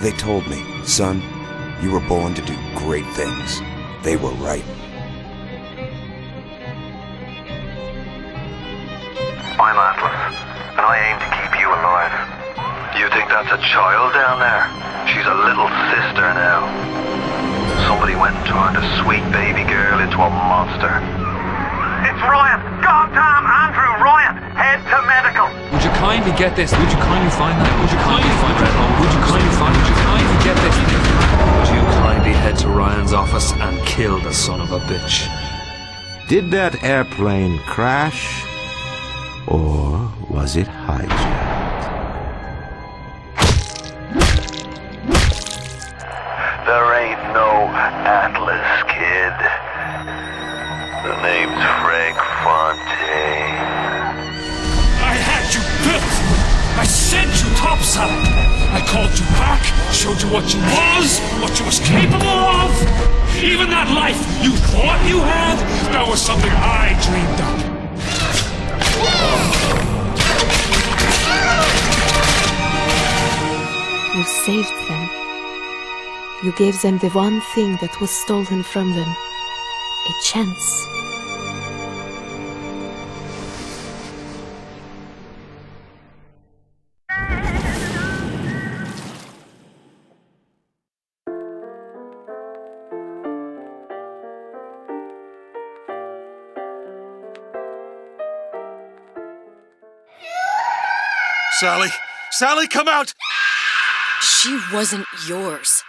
They told me, son, you were born to do great things. They were right. I'm Atlas, and I aim to keep you alive. You think that's a child down there? She's a little sister now. Somebody went and turned a sweet baby girl into a monster. It's Ryan! Goddamn Andrew Ryan! Head to medical! Would you kindly get this? Would you kindly find that? Would you kindly find Red Hole? Would you kindly find? Would you kindly get this? Would you kindly head to Ryan's office and kill the son of a bitch? Did that airplane crash? Or was it hijacked? There ain't no Atlas, kid. The name's Frank Fontaine. I had you built! I sent you topside! I called you back, showed you what you was capable of! Even that life you thought you had, that was something I dreamed up. You saved them. You gave them the one thing that was stolen from them. A chance. Sally, come out! She wasn't yours,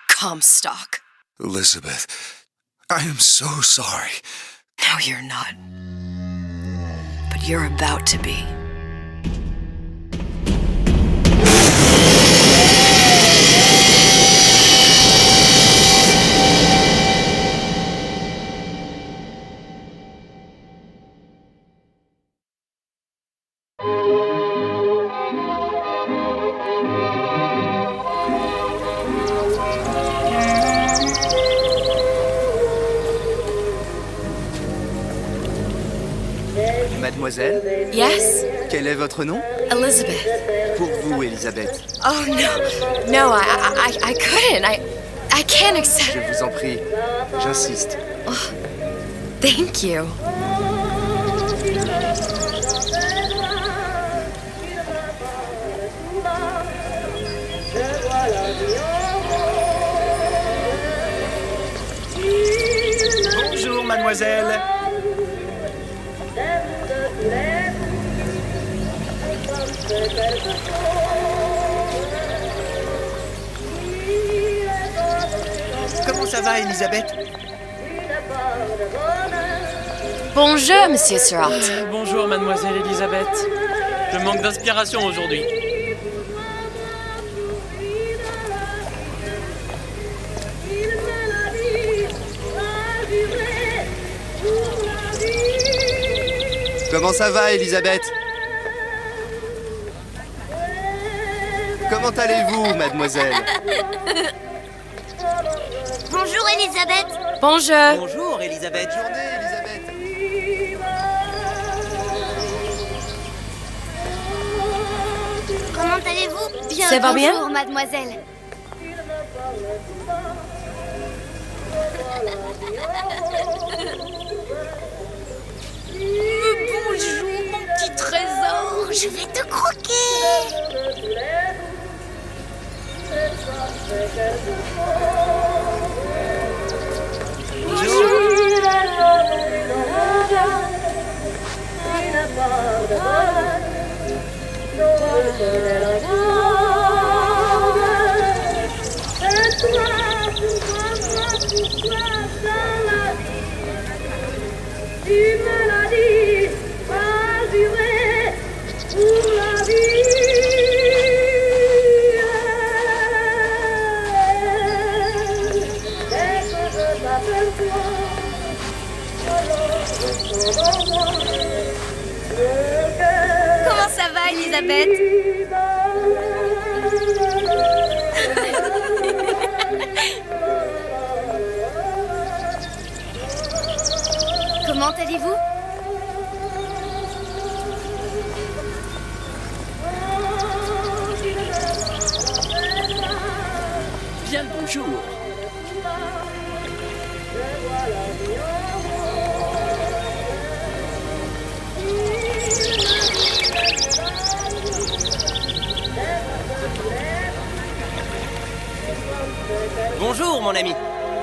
Comstock. Elizabeth, I am so sorry. No, you're not. But you're about to be. Mademoiselle? Yes? Quel est votre nom? Elizabeth. Pour vous, Elisabeth. Oh, no, I couldn't. I can't accept. Je vous en prie, j'insiste. Oh, thank you. Bonjour, mademoiselle. Comment ça va, Elisabeth? Bonjour, Monsieur Zard. Bonjour, mademoiselle Elisabeth. Je manque d'inspiration aujourd'hui. Comment ça va, Elisabeth? Comment allez-vous, mademoiselle? Bonjour, Elisabeth. Bonjour. Bonjour, Elisabeth. Journée, Elisabeth. Comment allez-vous? Bien, Ça va bien? bonjour, mademoiselle. Bonjour, mon petit trésor. Je vais te croquer. Comment ça va, Elisabeth? Comment allez-vous? Bonjour. Bonjour, mon ami.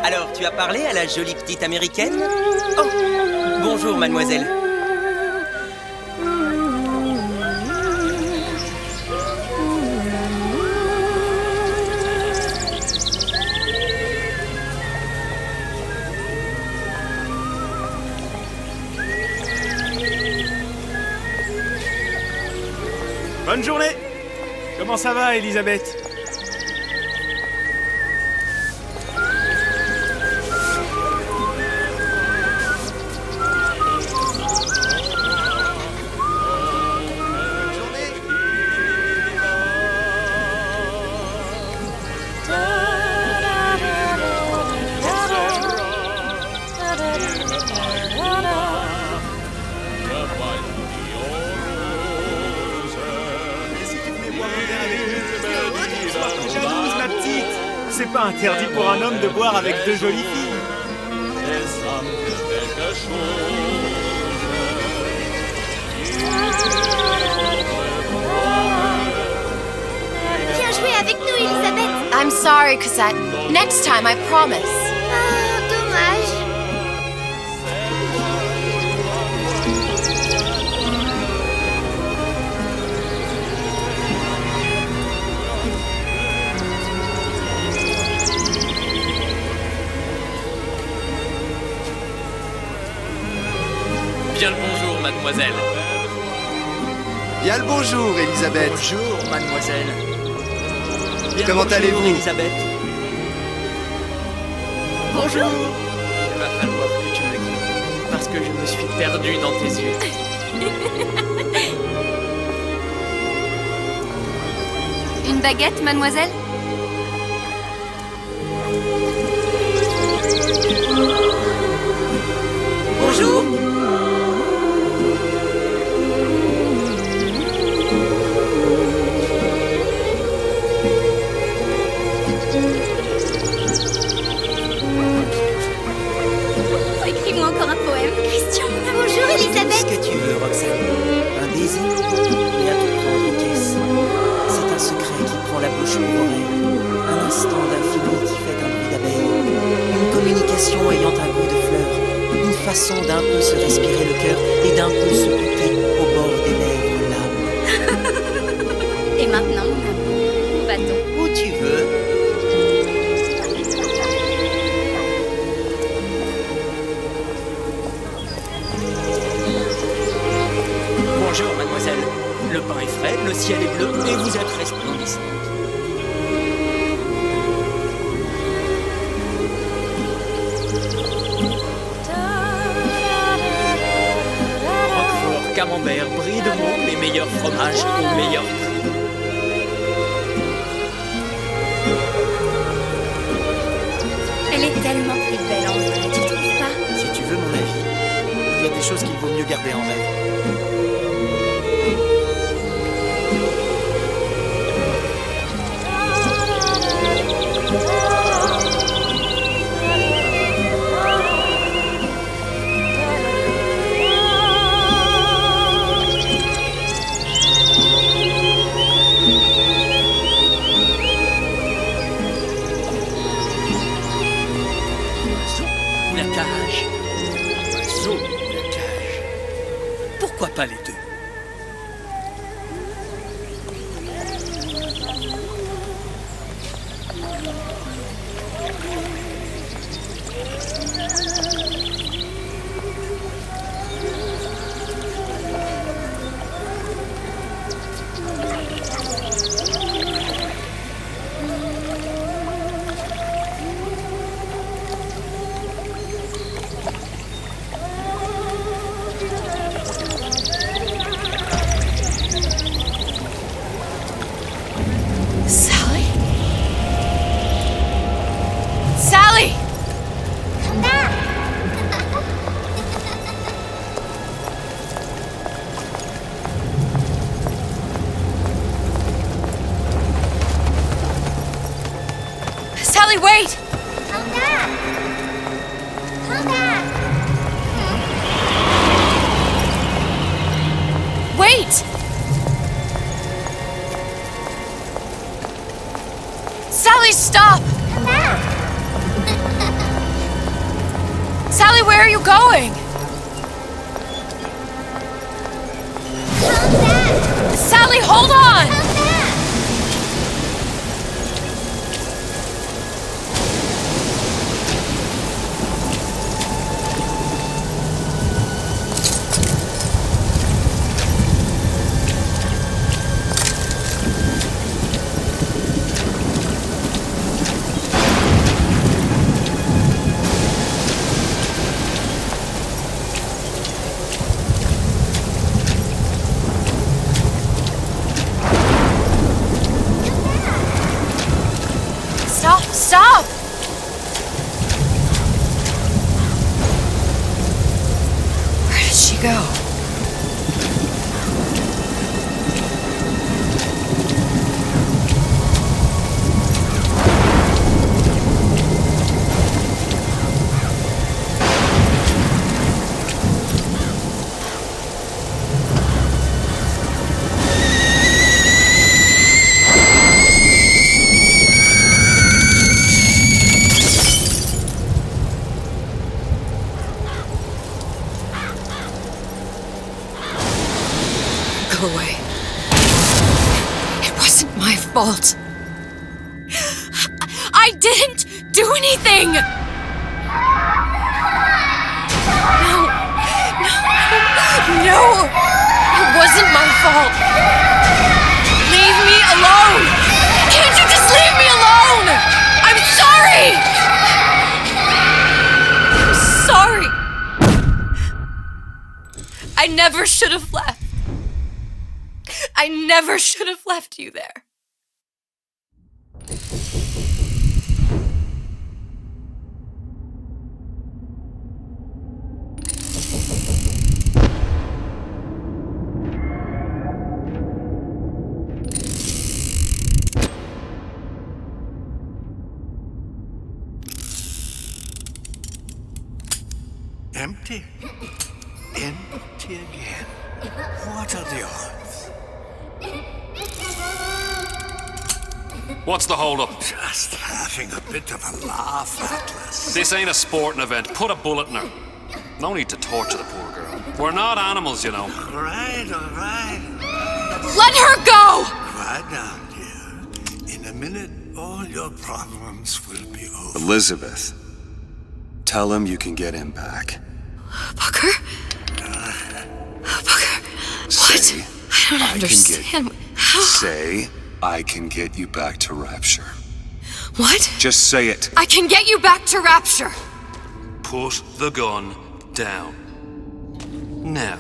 Alors, tu as parlé à la jolie petite américaine? Oh, bonjour, mademoiselle. Bonne journée. Comment ça va, Elisabeth? C'est pas interdit pour un homme de boire avec deux jolies filles. Viens jouer avec nous, Elisabeth. I'm sorry, Cosette. Next time, I promise. Ah, dommage. Bien le bonjour, mademoiselle. Bien le bonjour, Elisabeth. Bonjour, mademoiselle. Bien Comment bonjour, allez-vous? Elisabeth. Bonjour. Il va falloir que tu me quittes, parce que je me suis perdu dans tes yeux. Une baguette, mademoiselle? Bonjour. Écris-moi encore un poème. Christian. Bonjour, Elisabeth. Ce que tu veux, Roxane. Un baiser et à tout prendre en caisse. C'est un secret qui prend la bouche pour oreille. Un instant d'infini qui fait un bruit d'abeille. Une communication ayant un goût de fleur. Une façon d'un peu se respirer le cœur et d'un peu se goûter au bord des lèvres l'âme. Et maintenant, où va-t-on? Où tu veux. Bonjour, mademoiselle. Le pain est frais, le ciel est bleu et vous êtes resplendissante. Roquefort, camembert, brie de Meaux, les meilleurs fromages au meilleur prix. Elle est tellement plus belle en vrai, tu trouves pas? Si tu veux mon avis, il y a des choses qu'il vaut mieux garder en rêve. La cage. Un zoo, la cage. Pourquoi pas les deux? Sally, wait! Come back! Come back! Wait! Sally, stop! Come back! Sally, where are you going? Come back! Sally, hold on! Come back! Stop! Where did she go? Away. It wasn't my fault. I didn't do anything! No! It wasn't my fault! Leave me alone! Can't you just leave me alone? I'm sorry! I'm sorry! I never should have left. I never should have left you there. Empty? Empty again. What are the odds? What's the hold-up? Just having a bit of a laugh, Atlas. This ain't a sporting event. Put a bullet in her. No need to torture the poor girl. We're not animals, you know. All right. Let her go! Quiet down, dear. In a minute, all your problems will be over. Elizabeth, tell him you can get him back. Booker? Booker, Say, what? I don't understand. How? Say, I can get you back to Rapture. What? Just say it. I can get you back to Rapture. Put the gun down. Now,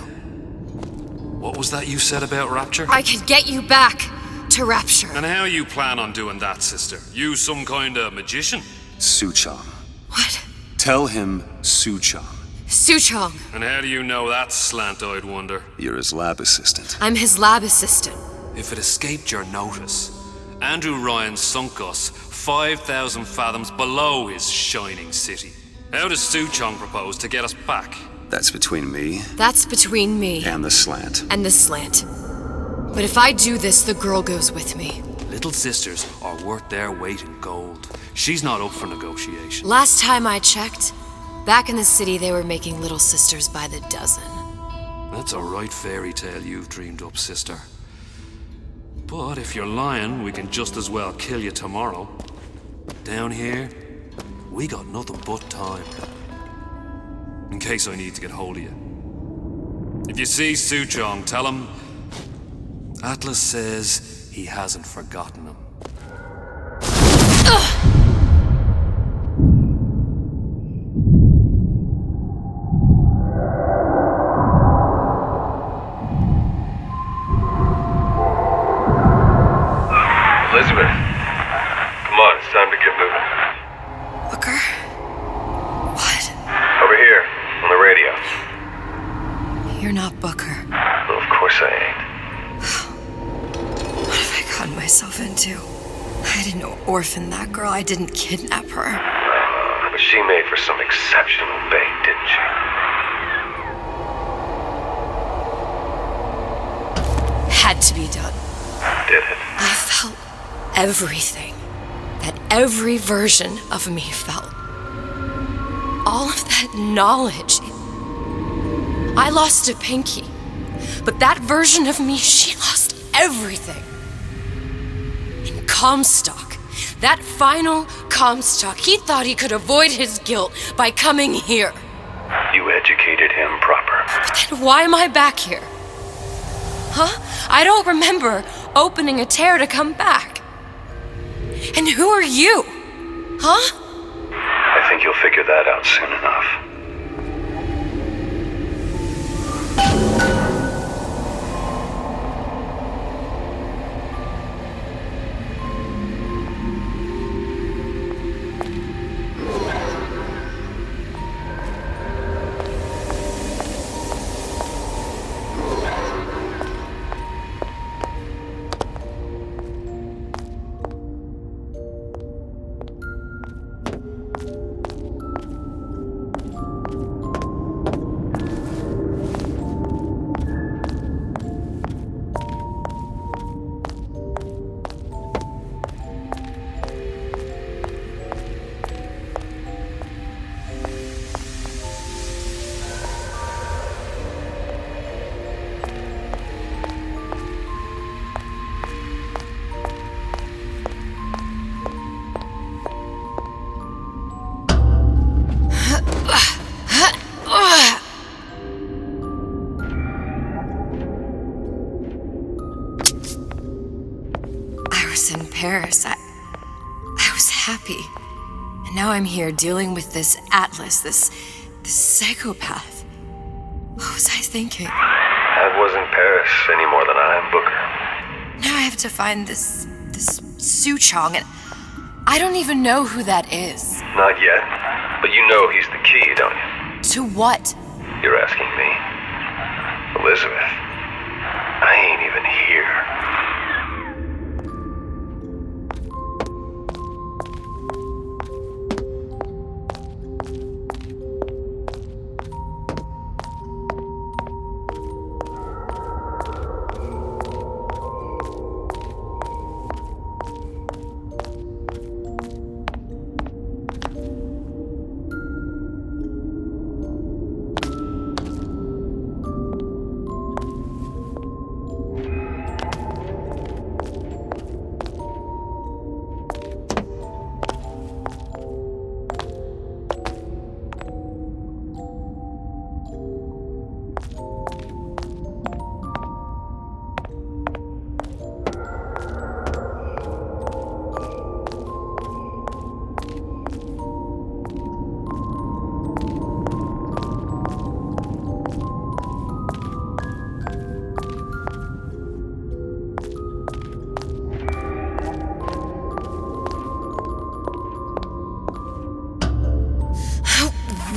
what was that you said about Rapture? I can get you back to Rapture. And how you plan on doing that, sister? You some kind of magician? Suchong. What? Tell him Suchong. Suchong. And how do you know that, slant-eyed wonder? You're his lab assistant. I'm his lab assistant. If it escaped your notice, Andrew Ryan sunk us 5,000 fathoms below his shining city. How does Suchong propose to get us back? That's between me. That's between me. And the slant. And the slant. But if I do this, the girl goes with me. Little sisters are worth their weight in gold. She's not up for negotiation. Last time I checked, back in the city they were making little sisters by the dozen. That's a right fairy tale you've dreamed up, sister. But if you're lying, we can just as well kill you tomorrow. Down here, we got nothing but time. In case I need to get hold of you. If you see Suchong, tell him Atlas says he hasn't forgotten him. Elizabeth, come on, it's time to get moving. Booker? What? Over here, on the radio. You're not Booker. Well, of course I ain't. What have I gotten myself into? I didn't orphan that girl. I didn't kidnap her. But she made for some exceptional bait, didn't she? Had to be done. Did it? I felt everything that every version of me felt. All of that knowledge. I lost a pinky, but that version of me, she lost everything. In Comstock, that final Comstock, he thought he could avoid his guilt by coming here. You educated him proper. But then why am I back here? Huh? I don't remember opening a tear to come back. And who are you? Huh? I think you'll figure that out soon enough. Paris, I was happy. And now I'm here dealing with this Atlas, this psychopath. What was I thinking? That wasn't Paris any more than I am Booker. Now I have to find this Suchong, and I don't even know who that is. Not yet, but you know he's the key, don't you? To what? You're asking me. Elizabeth, I ain't even here.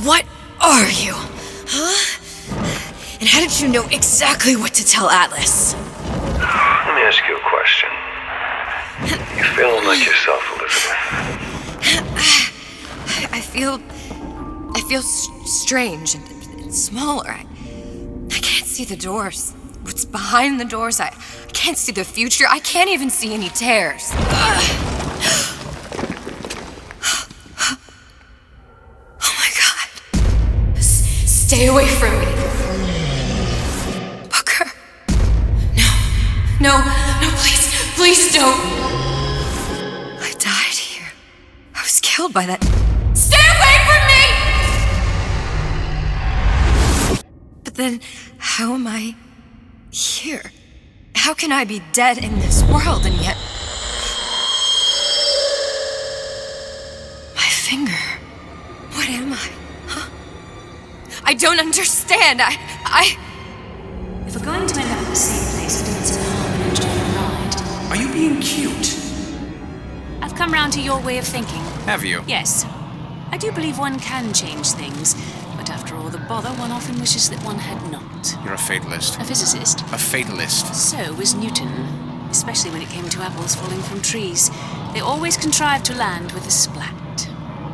What are you? Huh? And how did you know exactly what to tell Atlas? Let me ask you a question. You feeling like yourself, Elizabeth? I feel strange and smaller. I can't see the doors. What's behind the doors? I can't see the future. I can't even see any tears. Stay away from me. Booker. No, please don't. I died here. I was killed by that. Stay away from me! But then, how am I here? How can I be dead in this world and yet... My finger. What am I? I don't understand. If we're going to end up at the same place, it means harm and enjoy the ride. Are you being cute? I've come round to your way of thinking. Have you? Yes. I do believe one can change things, but after all the bother, one often wishes that one had not. You're a fatalist. A physicist. A fatalist. So was Newton, especially when it came to apples falling from trees. They always contrive to land with a splat.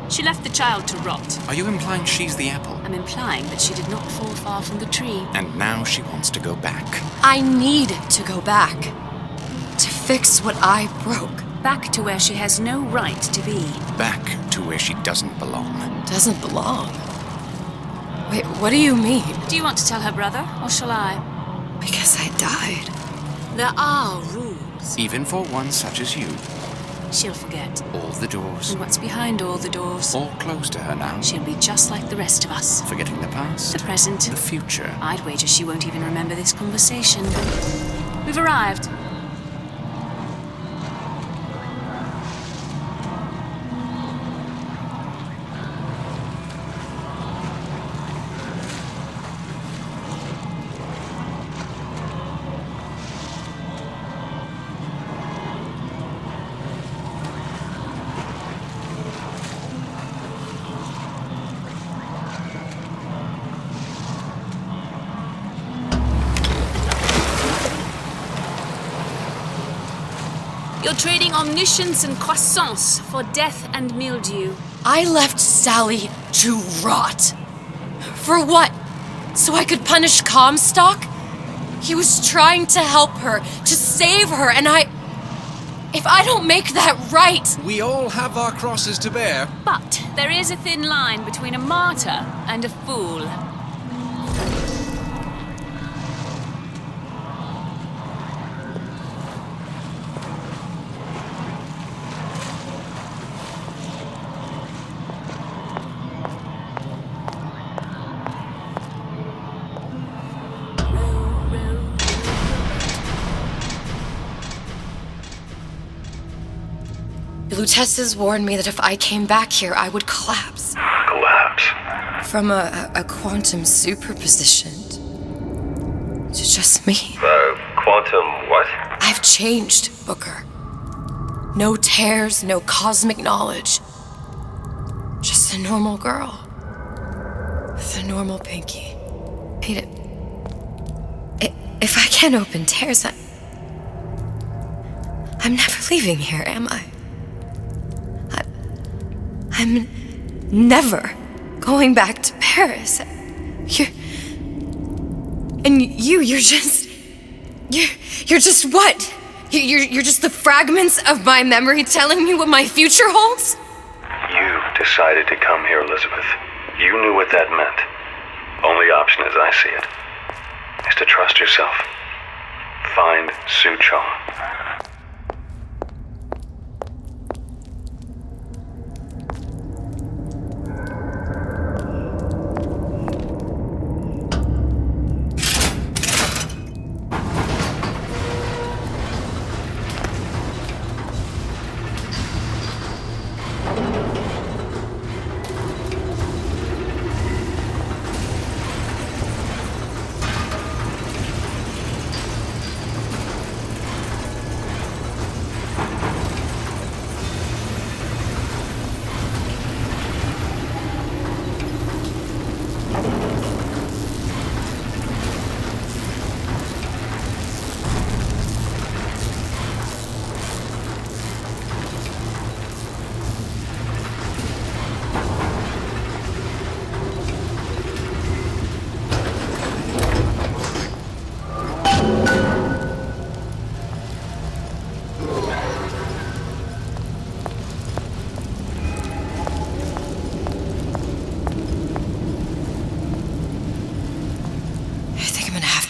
She left the child to rot. Are you implying she's the apple? I'm implying that she did not fall far from the tree. And now she wants to go back. I need to go back. To fix what I broke. Back to where she has no right to be. Back to where she doesn't belong. Doesn't belong? Wait, what do you mean? Do you want to tell her brother, or shall I? Because I died. There are rules. Even for one such as you. She'll forget. All the doors. And what's behind all the doors? All closed to her now. She'll be just like the rest of us. Forgetting the past. The present. The future. I'd wager she won't even remember this conversation. We've arrived. You're trading omniscience and croissants for death and mildew. I left Sally to rot. For what? So I could punish Comstock? He was trying to help her, to save her, and if I don't make that right... We all have our crosses to bear. But there is a thin line between a martyr and a fool. Lutesses warned me that if I came back here, I would collapse. Collapse? From a quantum superposition to just me. Quantum what? I've changed, Booker. No tears, no cosmic knowledge. Just a normal girl. With a normal pinky. If I can't open tears, I'm never leaving here, am I? I'm never going back to Paris. You're just what? You're just the fragments of my memory telling me what my future holds? You decided to come here, Elizabeth. You knew what that meant. Only option as I see it is to trust yourself. Find Suchong.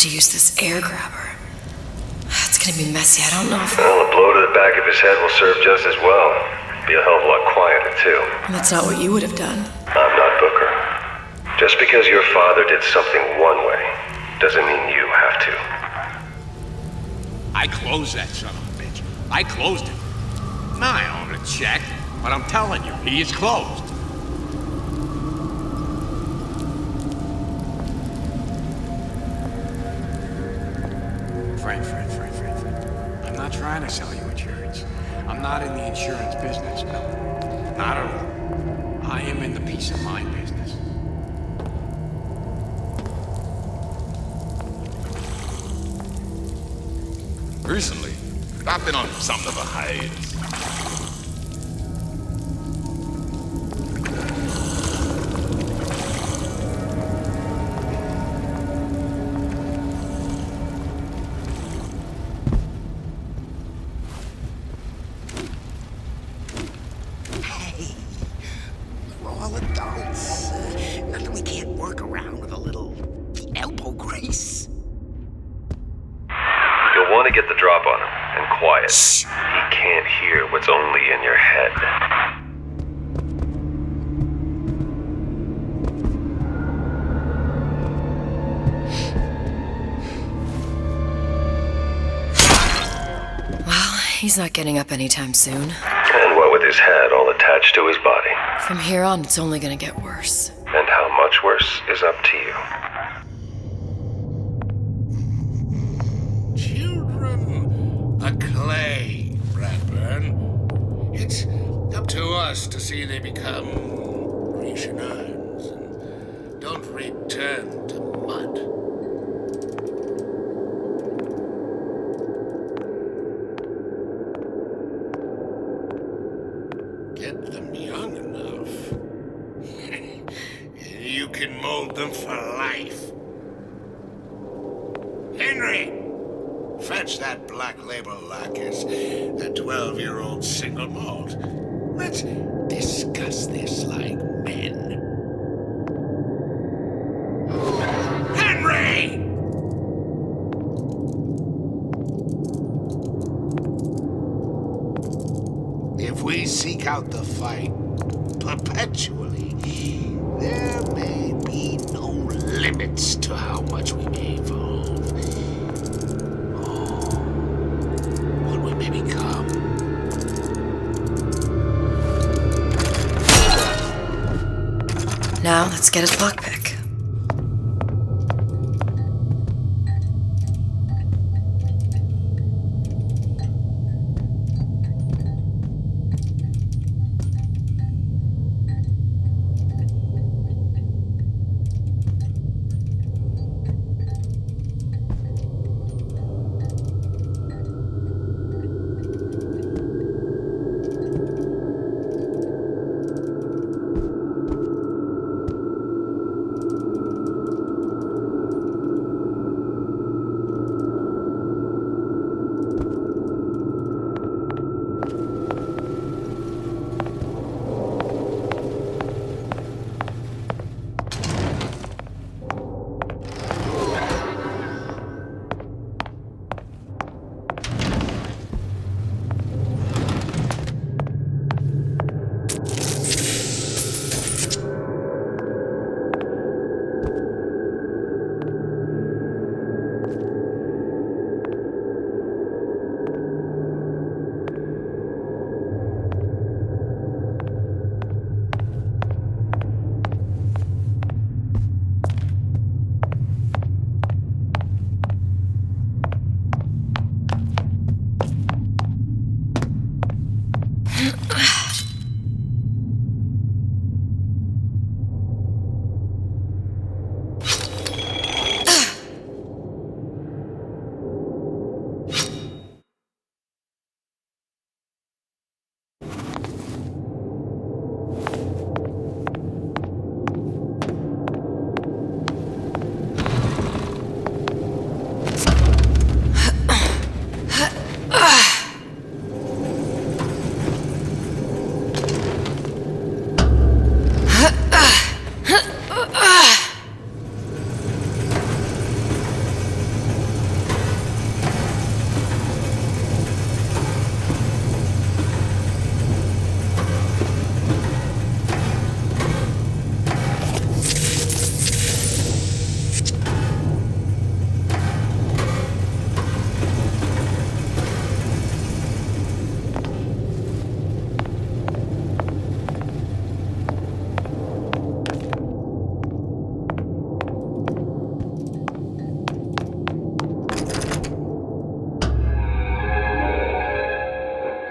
Use this air grabber. It's gonna be messy. I don't know if... Well, a blow to the back of his head will serve just as well. Be a hell of a lot quieter, too. That's not what you would have done. I'm not Booker. Just because your father did something one way, doesn't mean you have to. I closed that son of a bitch. I closed it. Now I own a check, but I'm telling you, he is closed. Friend. I'm not trying to sell you insurance. I'm not in the insurance business, no. Not at all. I am in the peace of mind business. Recently, I've been on something of a hiatus. quiet. He can't hear what's only in your head. Well, he's not getting up anytime soon. And what with his head all attached to his body. From here on, it's only gonna get worse. And how much worse is up to you. Children are clay, Bradburn. It's up to us to see they become Grecian urns and don't return to mud. Get them young enough. You can mold them for life. Henry! Fetch that black label lacquers, that 12-year-old single malt. Let's discuss this like men. Henry! If we seek out the fight perpetually, there may be no limits to how much we may evolve. What we may become. Now, let's get his lockpick.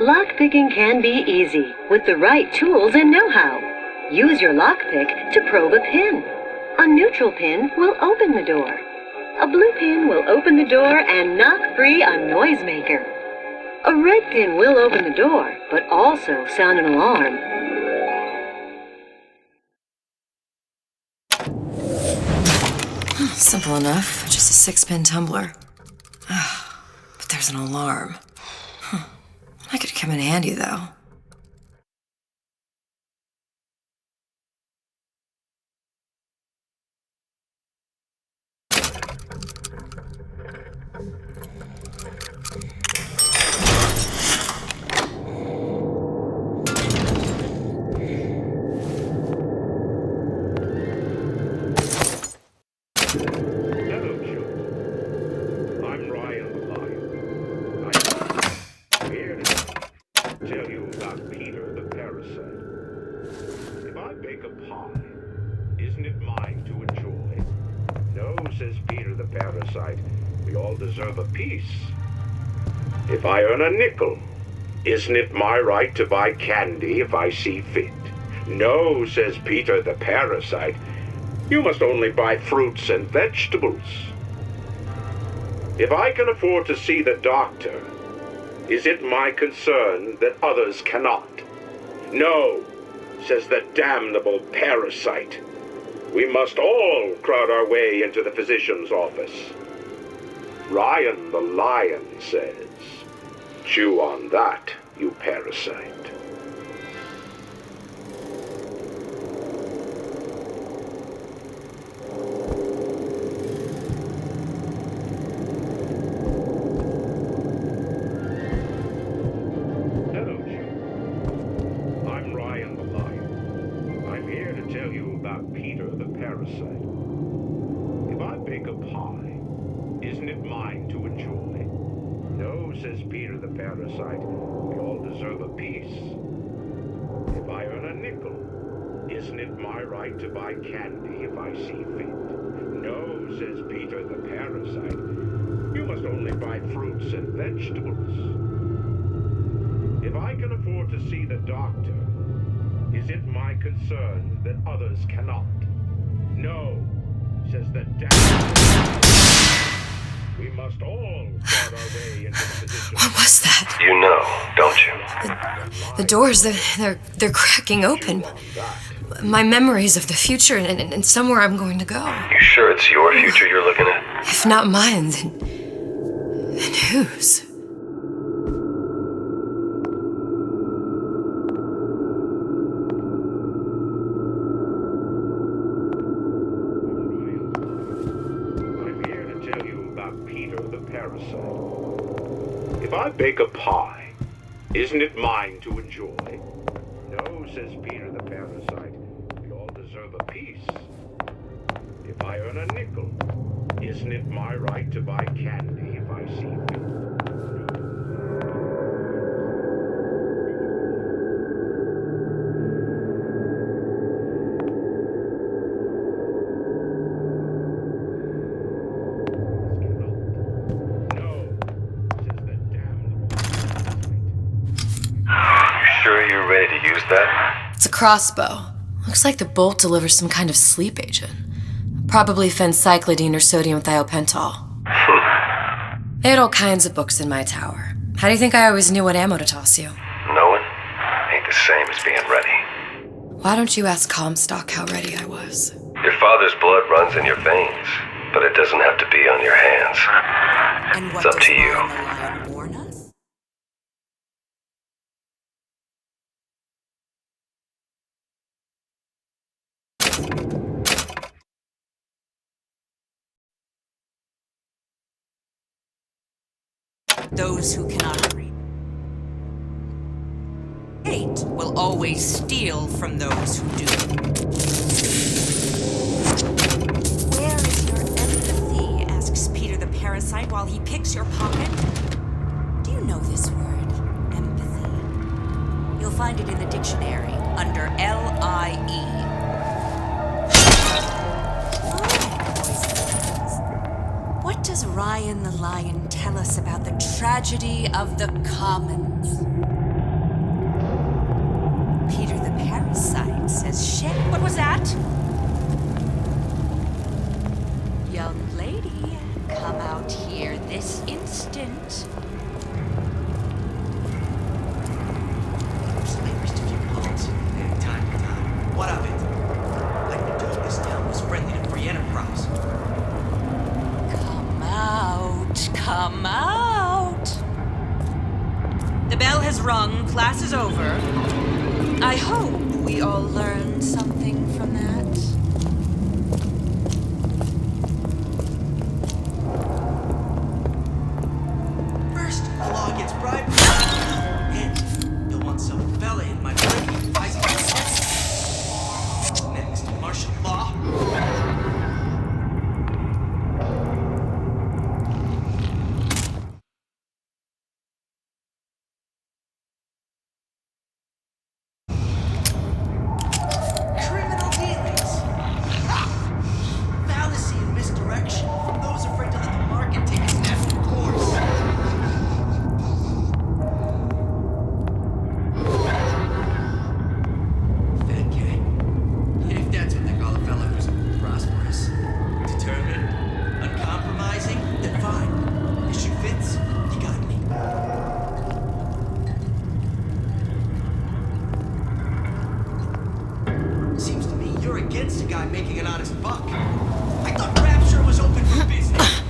Lockpicking can be easy with the right tools and know-how. Use your lockpick to probe a pin. A neutral pin will open the door. A blue pin will open the door and knock free a noisemaker. A red pin will open the door, but also sound an alarm. Simple enough. Just a 6-pin tumbler. But there's an alarm. That could come in handy, though. tell you about Peter the parasite. If I bake a pie, isn't it mine to enjoy? No, says Peter the parasite, we all deserve a piece. If I earn a nickel, isn't it my right to buy candy if I see fit? No, says Peter the parasite, you must only buy fruits and vegetables. If I can afford to see the doctor, is it my concern that others cannot? No, says the damnable parasite. We must all crowd our way into the physician's office. Ryan the lion says, chew on that, you parasite. Hello, children. I'm Ryan the lion. I'm here to tell you about Peter the parasite. If I bake a pie, isn't it mine to enjoy? No, says Peter the parasite, we all deserve a piece. If I earn a nickel, isn't it my right to buy candy if I see fit? No, says Peter the parasite, you must only buy fruits and vegetables. If I can afford to see the doctor, is it my concern that others cannot? No, says the damn. We must all crowd our way into the position. What was that? You know, don't you? The doors, they're cracking open. My memories of the future and somewhere I'm going to go. You sure it's your future you're looking at? If not mine, then whose? If I bake a pie, isn't it mine to enjoy? No, says Peter the parasite, we all deserve a piece. If I earn a nickel, isn't it my right to buy candy if I see fit? It's a crossbow. Looks like the bolt delivers some kind of sleep agent. Probably phencyclidine or sodium thiopental. They had all kinds of books in my tower. How do you think I always knew what ammo to toss you? Knowing ain't the same as being ready. Why don't you ask Comstock how ready I was? Your father's blood runs in your veins, but it doesn't have to be on your hands. And it's up to you. Warn us? Those who cannot read will always steal from those who do. Where is your empathy? Asks Peter the parasite while he picks your pocket. Do you know this word, empathy? You'll find it in the dictionary under L-I-E. What does Ryan the lion tell us about the tragedy of the commons? Peter the parasite says shit. What was that? Young lady, come out here this instant. What of it? Letting the dog this town was friendly to free enterprise. Come out! The bell has rung, class is over. I hope we all learned something from that. First, the law gets bribed, and you'll want some fella in my brain advising me. Next, martial law. guy making an honest buck. I thought Rapture was open for business.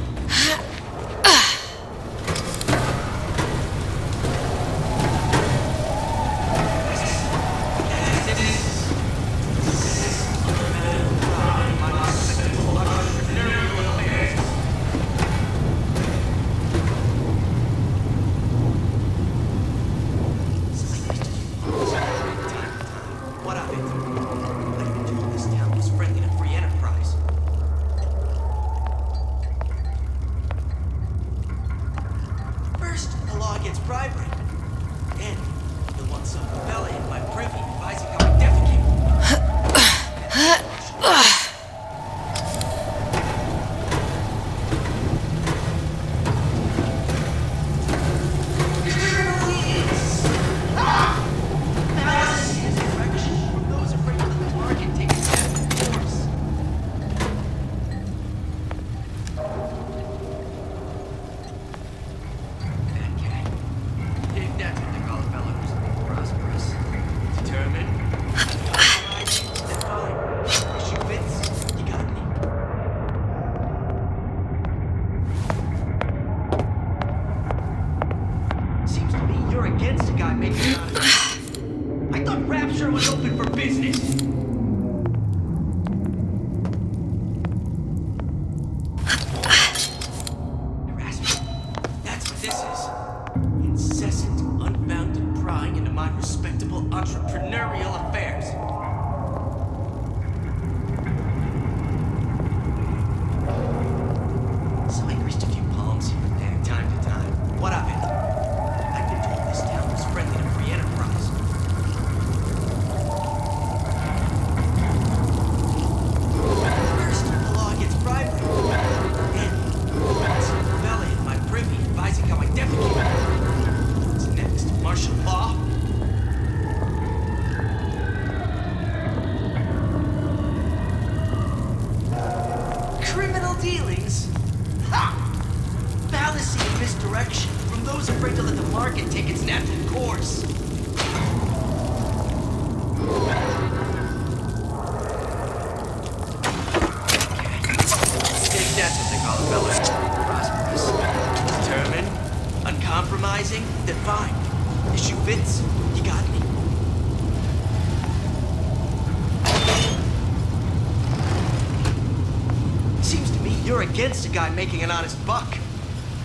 Against a guy making an honest buck.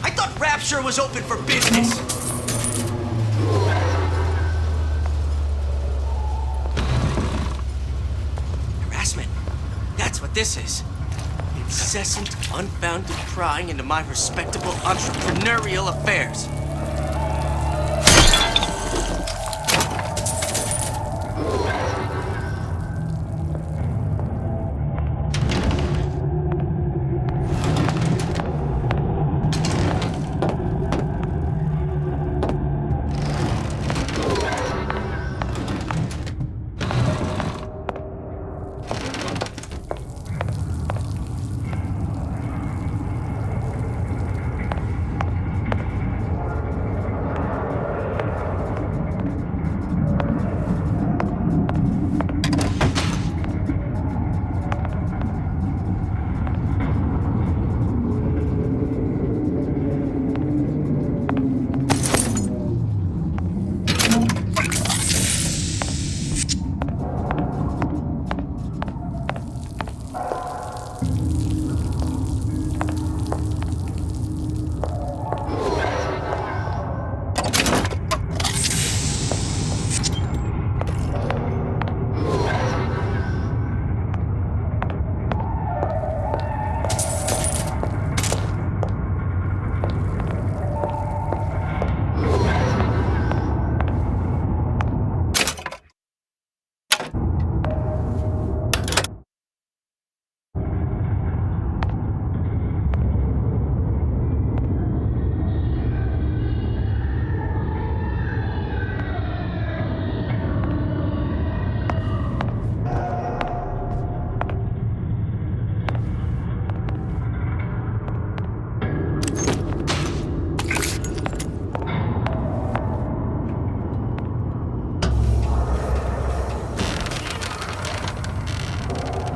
I thought Rapture was open for business. Harassment. That's what this is. Incessant, unbounded prying into my respectable entrepreneurial affairs.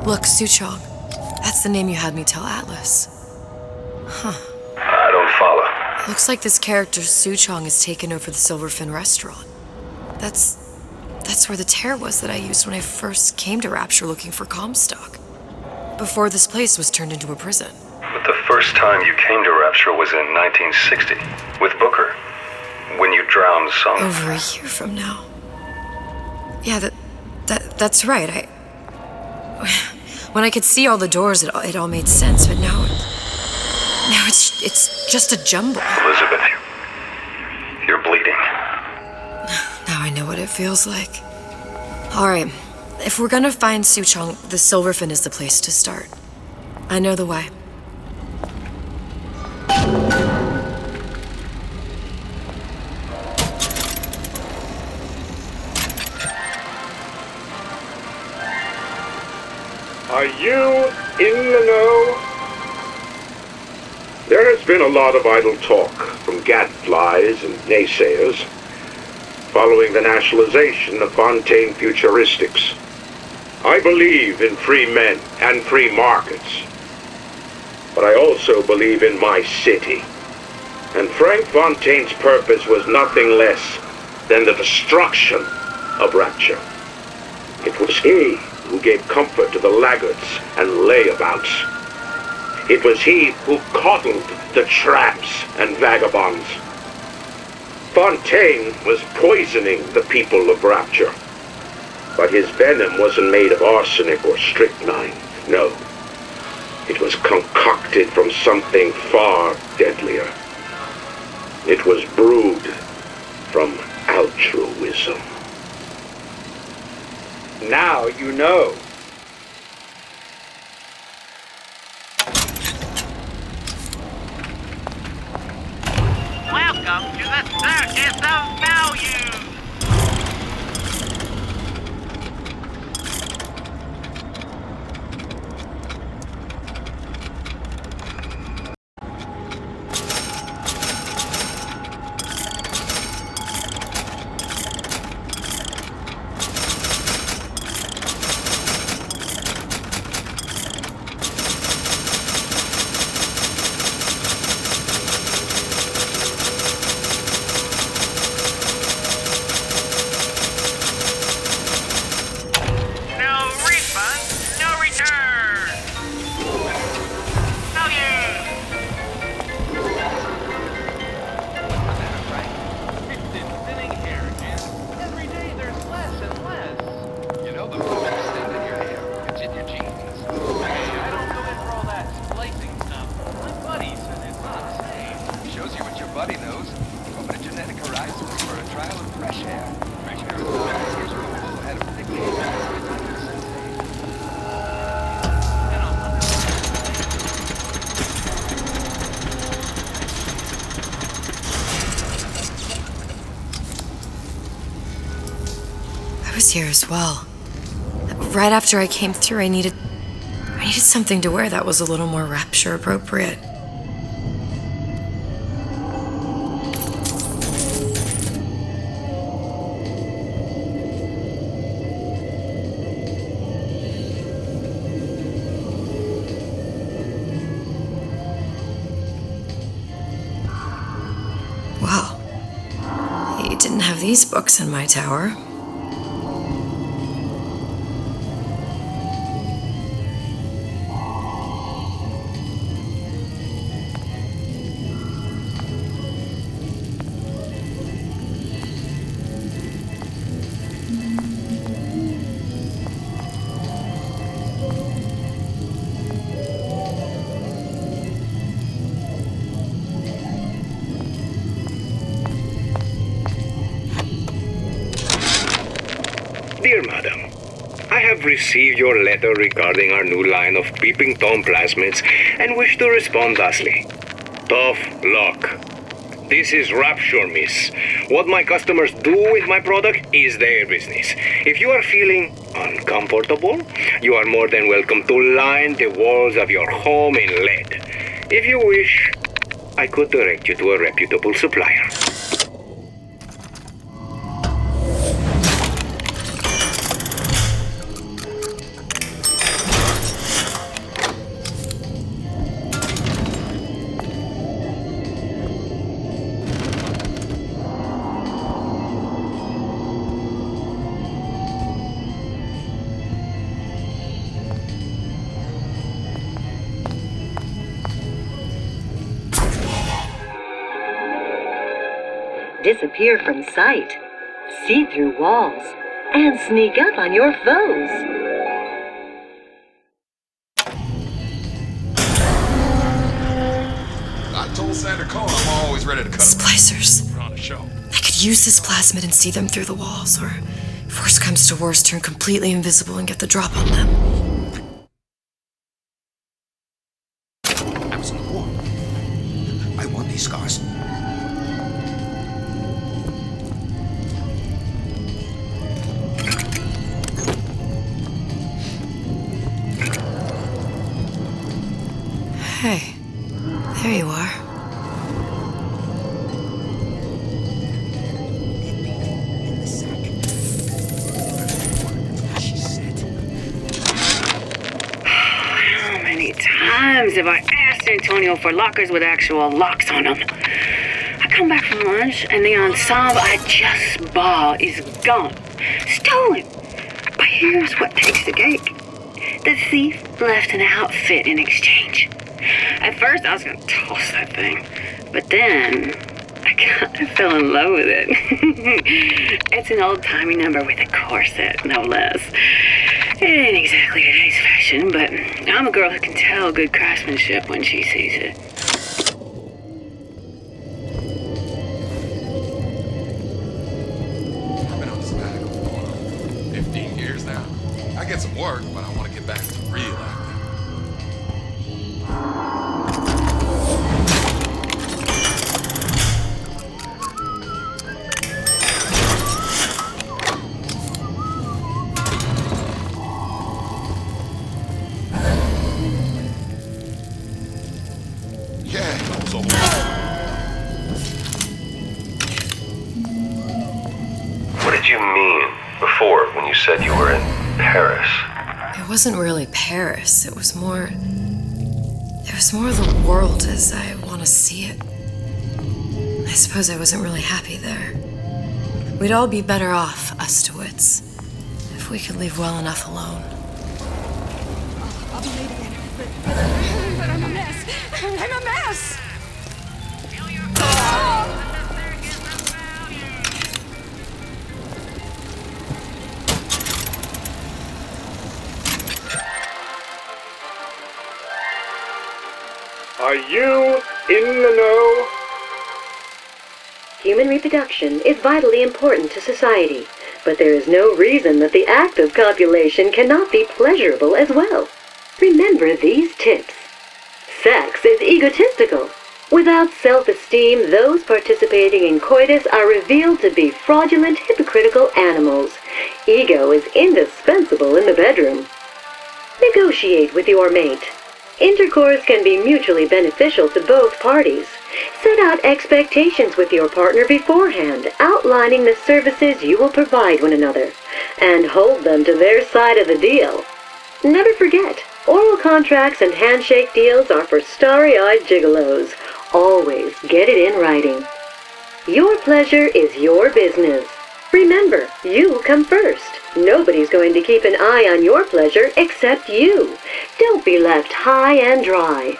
Look, Suchong. That's the name you had me tell Atlas. Huh. I don't follow. Looks like this character Suchong has taken over the Silverfin restaurant. That's where the tear was that I used when I first came to Rapture looking for Comstock. Before this place was turned into a prison. But the first time you came to Rapture was in 1960, with Booker. When you drowned some... Over a year from now. Yeah, that's right. When I could see all the doors, it all made sense, but now it's just a jumble. Elizabeth, you're bleeding. Now I know what it feels like. All right, if we're gonna find Suchong, the Silverfin is the place to start. I know the way. Are you in the know? There has been a lot of idle talk from gadflies and naysayers following the nationalization of Fontaine Futuristics. I believe in free men and free markets, but I also believe in my city. And Frank Fontaine's purpose was nothing less than the destruction of Rapture. It was he who gave comfort to the laggards and layabouts. It was he who coddled the tramps and vagabonds. Fontaine was poisoning the people of Rapture, but his venom wasn't made of arsenic or strychnine. No, it was concocted from something far deadlier. It was brewed from altruism. Now you know. Welcome to the Circus of Value! Here as well. Right after I came through, I needed something to wear that was a little more Rapture appropriate. Well, you didn't have these books in my tower. Dear Madam, I have received your letter regarding our new line of peeping Tom plasmids and wish to respond thusly. Tough luck. This is Rapture, miss. What my customers do with my product is their business. If you are feeling uncomfortable, you are more than welcome to line the walls of your home in lead. If you wish, I could direct you to a reputable supplier. disappear from sight, see through walls, and sneak up on your foes. I told Santa Cone I'm always ready to cut Splicers. We're on a show. I could use this plasmid and see them through the walls, or if worse comes to worse, turn completely invisible and get the drop on them. I was in the war. I won these scars. Hey, there you are. How many times have I asked Antonio for lockers with actual locks on them? I come back from lunch and the ensemble I just bought is gone. Stolen. But here's what takes the cake. The thief left an outfit in exchange. At first I was gonna toss that thing, but then I kinda fell in love with it. It's an old-timey number with a corset, no less. It ain't exactly today's fashion, but I'm a girl who can tell good craftsmanship when she sees it. I've been on a sabbatical for going on 15 years now. I get some work, but I want to get back to real acting. What did you mean before when you said you were in Paris? It wasn't really Paris. It was more the world as I want to see it. I suppose I wasn't really happy there. We'd all be better off, us DeWitts, if we could leave well enough alone. I'll be late again, but I'm a mess. I'm a mess. Are you in the know? Human reproduction is vitally important to society, but there is no reason that the act of copulation cannot be pleasurable as well. Remember these tips. Sex is egotistical. Without self-esteem, those participating in coitus are revealed to be fraudulent, hypocritical animals. Ego is indispensable in the bedroom. Negotiate with your mate. Intercourse can be mutually beneficial to both parties. Set out expectations with your partner beforehand, outlining the services you will provide one another, and hold them to their side of the deal. Never forget, oral contracts and handshake deals are for starry-eyed gigolos. Always get it in writing. Your pleasure is your business. Remember, you come first. Nobody's going to keep an eye on your pleasure except you. Don't be left high and dry.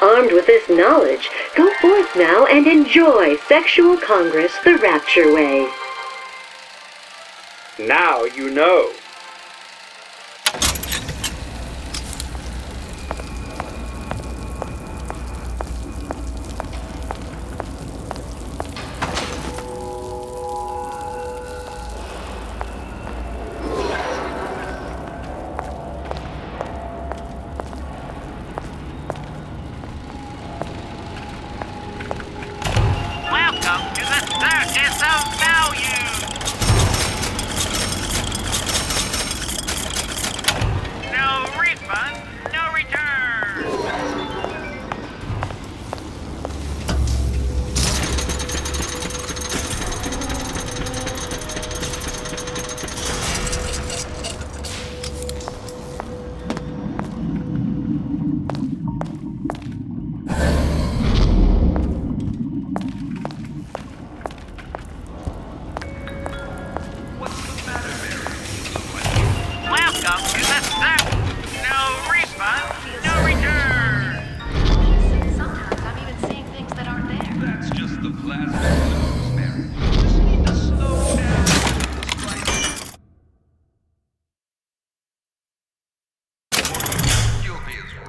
Armed with this knowledge, go forth now and enjoy Sexual Congress the Rapture way. Now you know.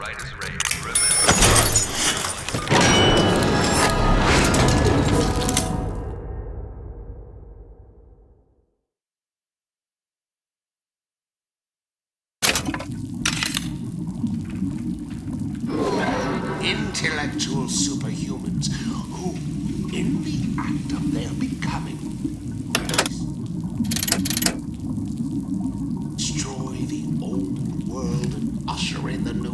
right is raised. Remember. Intellectual superhumans who, in the act of their becoming, destroy the old world and usher in the new.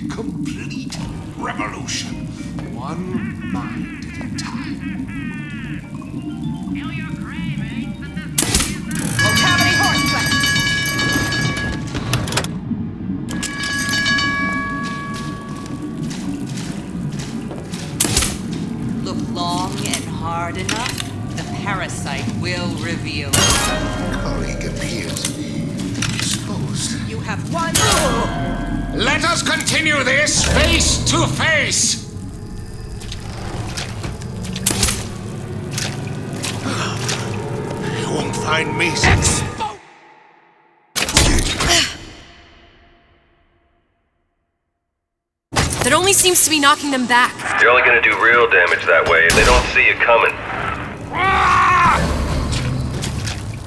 Complete revolution, one mind at a time. Cavalry horse track. Look long and hard enough, the parasite will reveal. Colleague appears exposed. You have one. Let us continue this face to face. You won't find me. That only seems to be knocking them back. You're only gonna do real damage that way. They don't see you coming.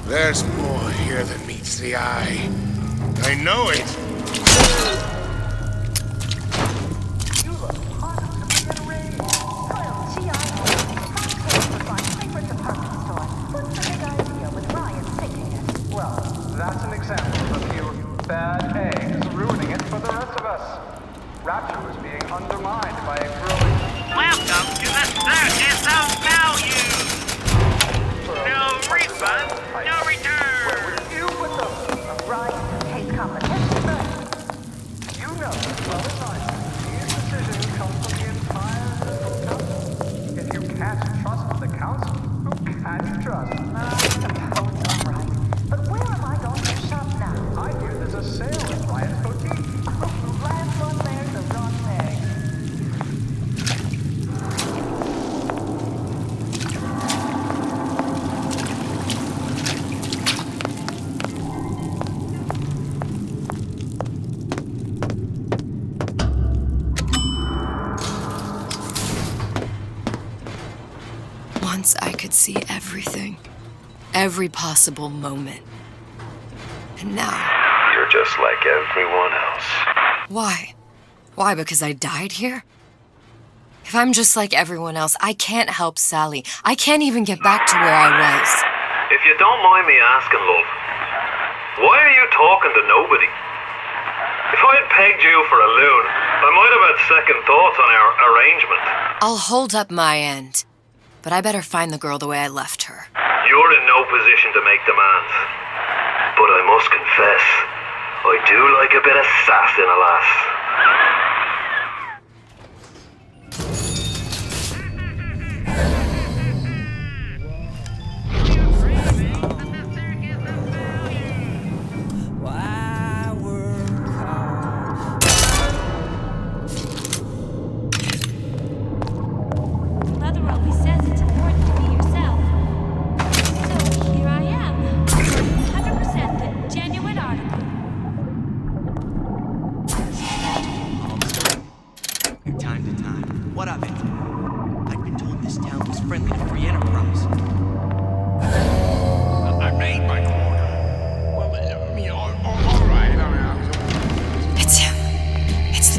There's more here than meets the eye. I know it. Well, that's an example of a few bad eggs ruining it for the rest of us. Rapture was being undermined by a growing... Welcome to the circus of value! No refund, no return! Where would you put them? A right to take competition, then? You know as well as I do, these decisions come from the entire council. If you can't trust the council, who can you trust? I suppose you're right. But where am I going to shop now? I hear there's a sale at Ryan's Boutique. Last one there's a wrong egg. Once I could see everything. Every possible moment. And now... You're just like everyone else. Why? Why, because I died here? If I'm just like everyone else, I can't help Sally. I can't even get back to where I was. If you don't mind me asking, love, why are you talking to nobody? If I had pegged you for a loon, I might have had second thoughts on our arrangement. I'll hold up my end. But I better find the girl the way I left her. You're in no position to make demands. But I must confess, I do like a bit of sass in a lass.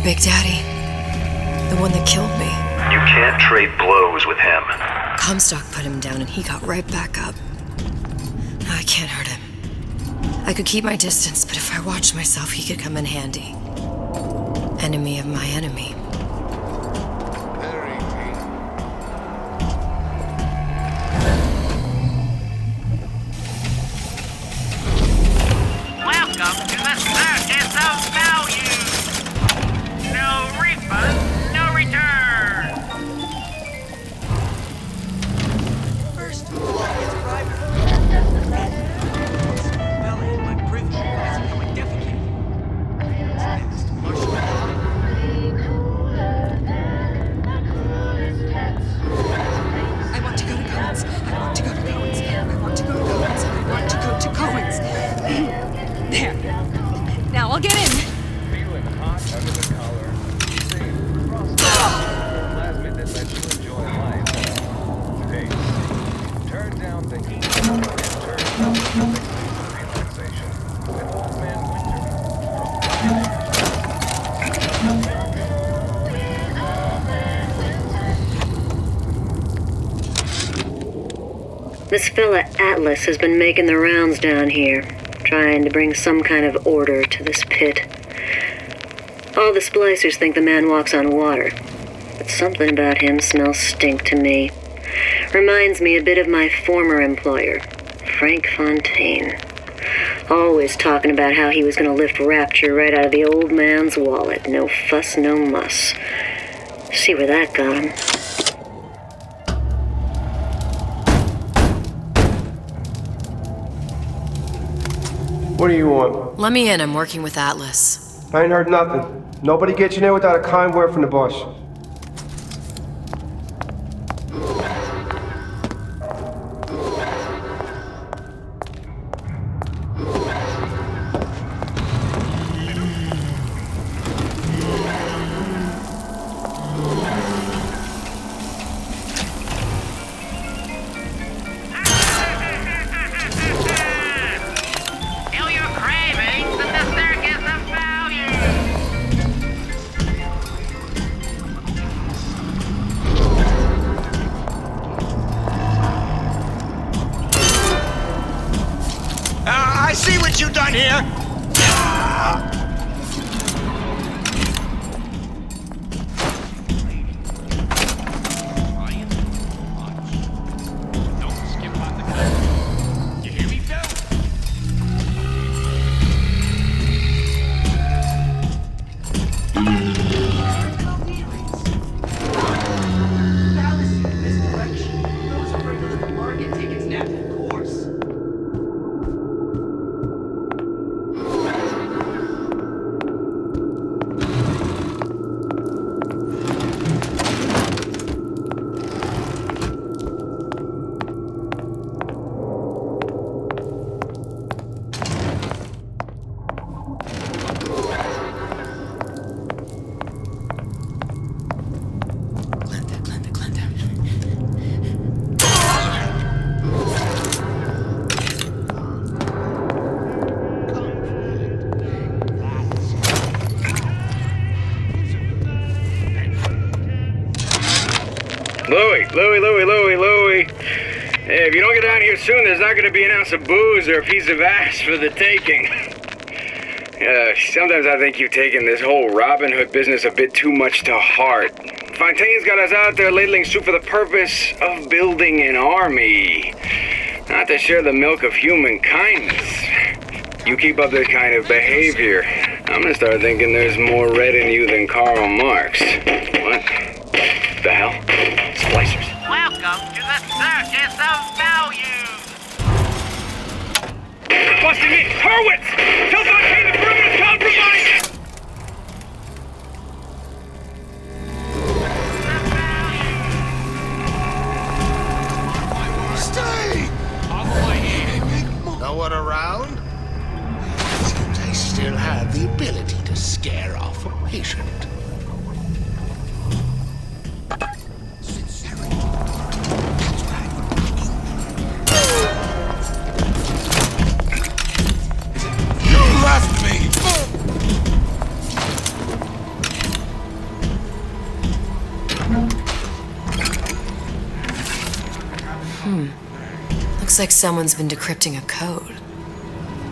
Big Daddy. The one that killed me. You can't trade blows with him. Comstock put him down and he got right back up. I can't hurt him. I could keep my distance, but if I watched myself, he could come in handy. Enemy of my enemy. Welcome to the circus of value! No refund, no return! First, it's private. Belly in my prison has become a defecate. Next, marshmallow. I want to go to Cohen's. I want to go to Cohen's. I want to go to Cohen's. I want to go to Cohen's. There. Now I'll get in. Feeling hot under the collar. This fella Atlas has been making the rounds down here, trying to bring some kind of order to this pit. All the splicers think the man walks on water, but something about him smells stink to me. Reminds me a bit of my former employer, Frank Fontaine. Always talking about how he was going to lift Rapture right out of the old man's wallet. No fuss, no muss. See where that got him. What do you want? Let me in. I'm working with Atlas. I ain't heard nothing. Nobody gets you in there without a kind word from the boss. Kill your cravings in the circus of value! I see what you've done here! Louie. Hey, if you don't get down here soon, there's not going to be an ounce of booze or a piece of ass for the taking. Sometimes I think you've taken this whole Robin Hood business a bit too much to heart. Fontaine's got us out there ladling soup for the purpose of building an army, not to share the milk of human kindness. You keep up this kind of behavior, I'm gonna start thinking there's more red in you than Karl Marx. What the hell? Splicers. Welcome to the circus of value! Busting me! Hurwitz! Tell Fontaine the perimeter is compromised! Stay! No one around? Seems I still have the ability to scare off a patient. You left me! Looks like someone's been decrypting a code.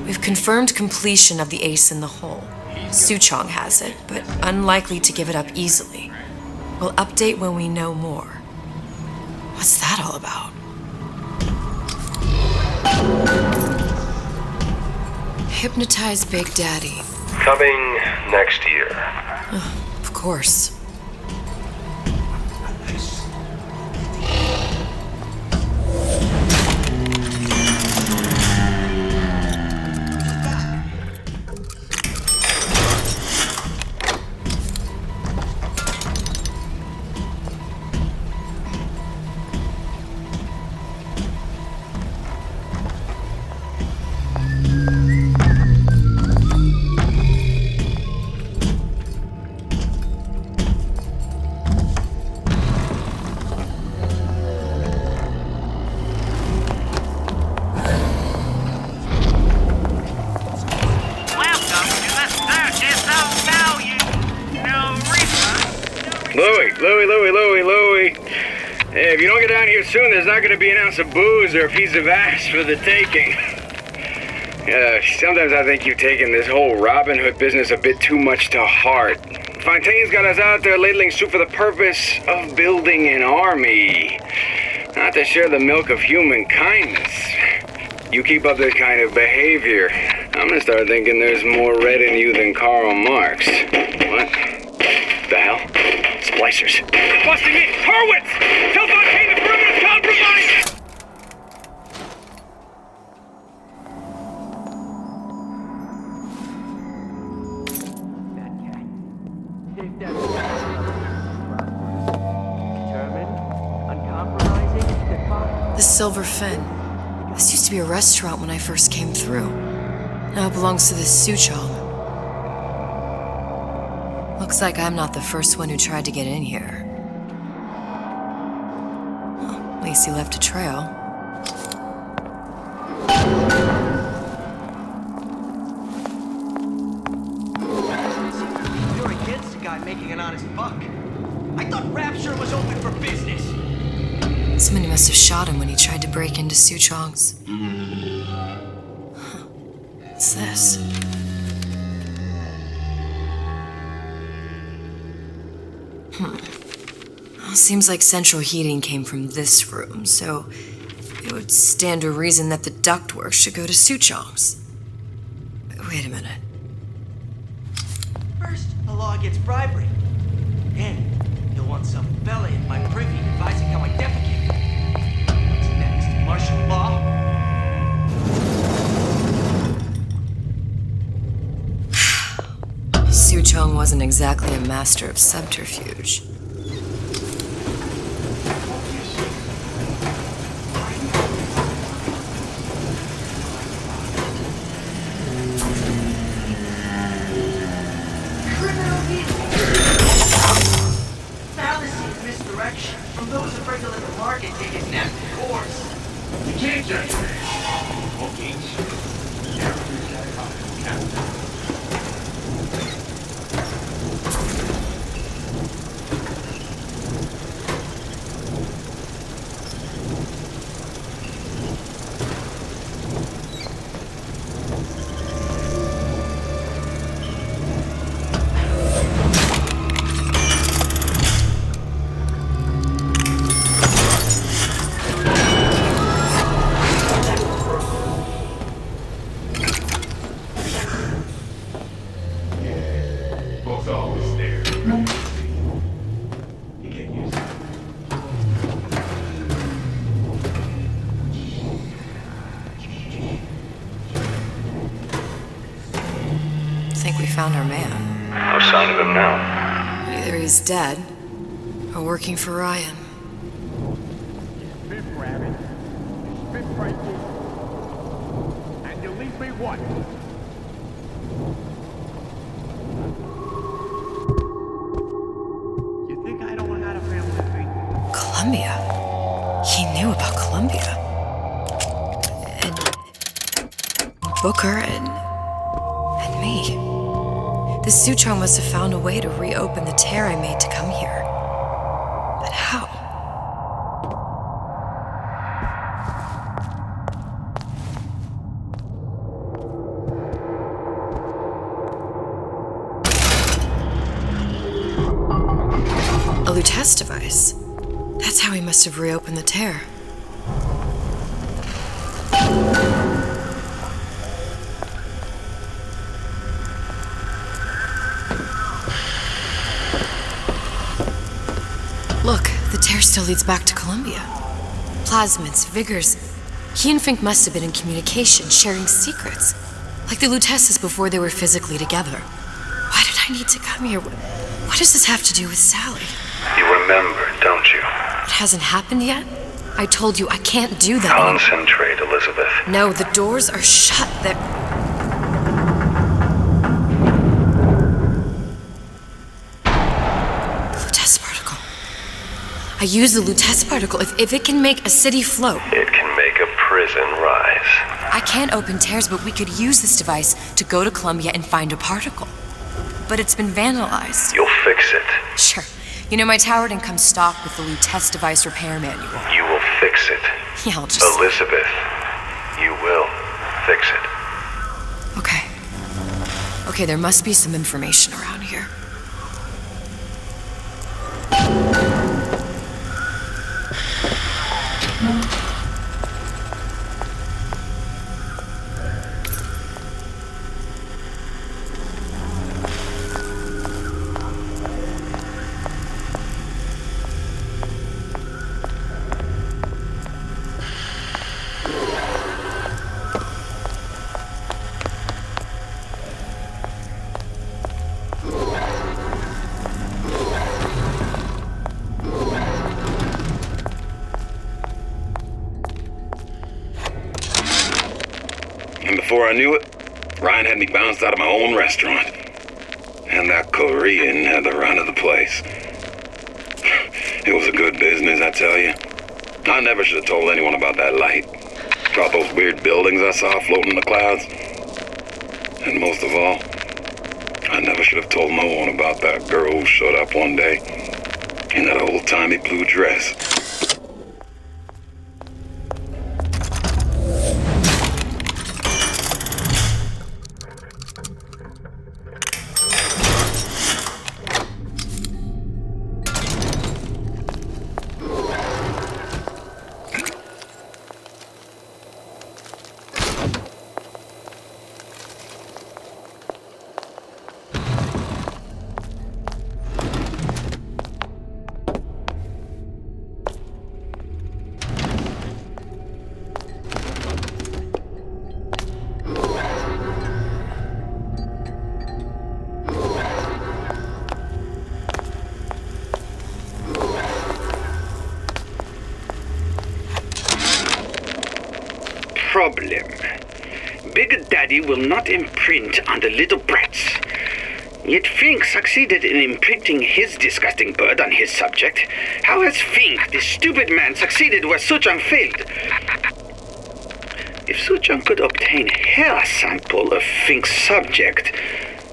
We've confirmed completion of the ace in the hole. Suchong has it, but unlikely to give it up easily. We'll update when we know more. What's that all about? Hypnotize Big Daddy. Coming next year. Of course. Louie. Hey, if you don't get down here soon, there's not gonna be an ounce of booze or a piece of ass for the taking. Yeah, sometimes I think you've taken this whole Robin Hood business a bit too much to heart. Fontaine's got us out there ladling soup for the purpose of building an army. Not to share the milk of human kindness. You keep up this kind of behavior, I'm gonna start thinking there's more red in you than Karl Marx. What the hell? Splicers. Busting in! Horwitz! Tell Fontaine the perimeter's compromised! The Silver Fin. This used to be a restaurant when I first came through. Now it belongs to this Suchong. Looks like I'm not the first one who tried to get in here. Well, at least he left a trail. You're against a guy making an honest buck. I thought Rapture was open for business. Somebody must have shot him when he tried to break into Suchong's. Huh. What's this? Well, seems like central heating came from this room, so it would stand to reason that the ductwork should go to Suchong's. Wait a minute. First, the law gets bribery. Then, you'll want some fella in my privy advising how I defecate. What's next? Martial law? Suchong wasn't exactly a master of subterfuge. Fallacy and misdirection from those afraid to let the market take its nasty course. You can't judge me. Okay. Think we found our man. No sign of him now. Either he's dead, or working for Ryan. Spit rabbit. Spit right here. And you leave me what? You think I don't know how to family thing? Columbia. He knew about Columbia. And Booker and me. The Suchong must have found a way to reopen the tear I made to come here. But how? A Lutece device. That's how he must have reopened the tear. Look, the tear still leads back to Columbia. Plasmids, Vigors. He and Fink must have been in communication, sharing secrets. Like the Luteces before they were physically together. Why did I need to come here? What does this have to do with Sally? You remember, don't you? It hasn't happened yet? I told you I can't do that. Concentrate, Elizabeth. No, the doors are shut. They're... Lutece particle. I use the Lutece particle. If it can make a city float. It can make a prison rise. I can't open tears, but we could use this device to go to Columbia and find a particle. But it's been vandalized. You'll fix it. Sure. You know, my tower didn't come stocked with the Lee test device repair manual. You will fix it. Yeah, I'll just... Elizabeth, you will fix it. Okay, there must be some information around here. Before I knew it, Ryan had me bounced out of my own restaurant. And that Korean had the run of the place. It was a good business, I tell you. I never should have told anyone about that light. About those weird buildings I saw floating in the clouds. And most of all, I never should have told no one about that girl who showed up one day in that old-timey blue dress. Problem. Big Daddy will not imprint on the little brats. Yet Fink succeeded in imprinting his disgusting bird on his subject. How has Fink, this stupid man, succeeded where Suchong failed? If Suchong could obtain hair sample of Fink's subject,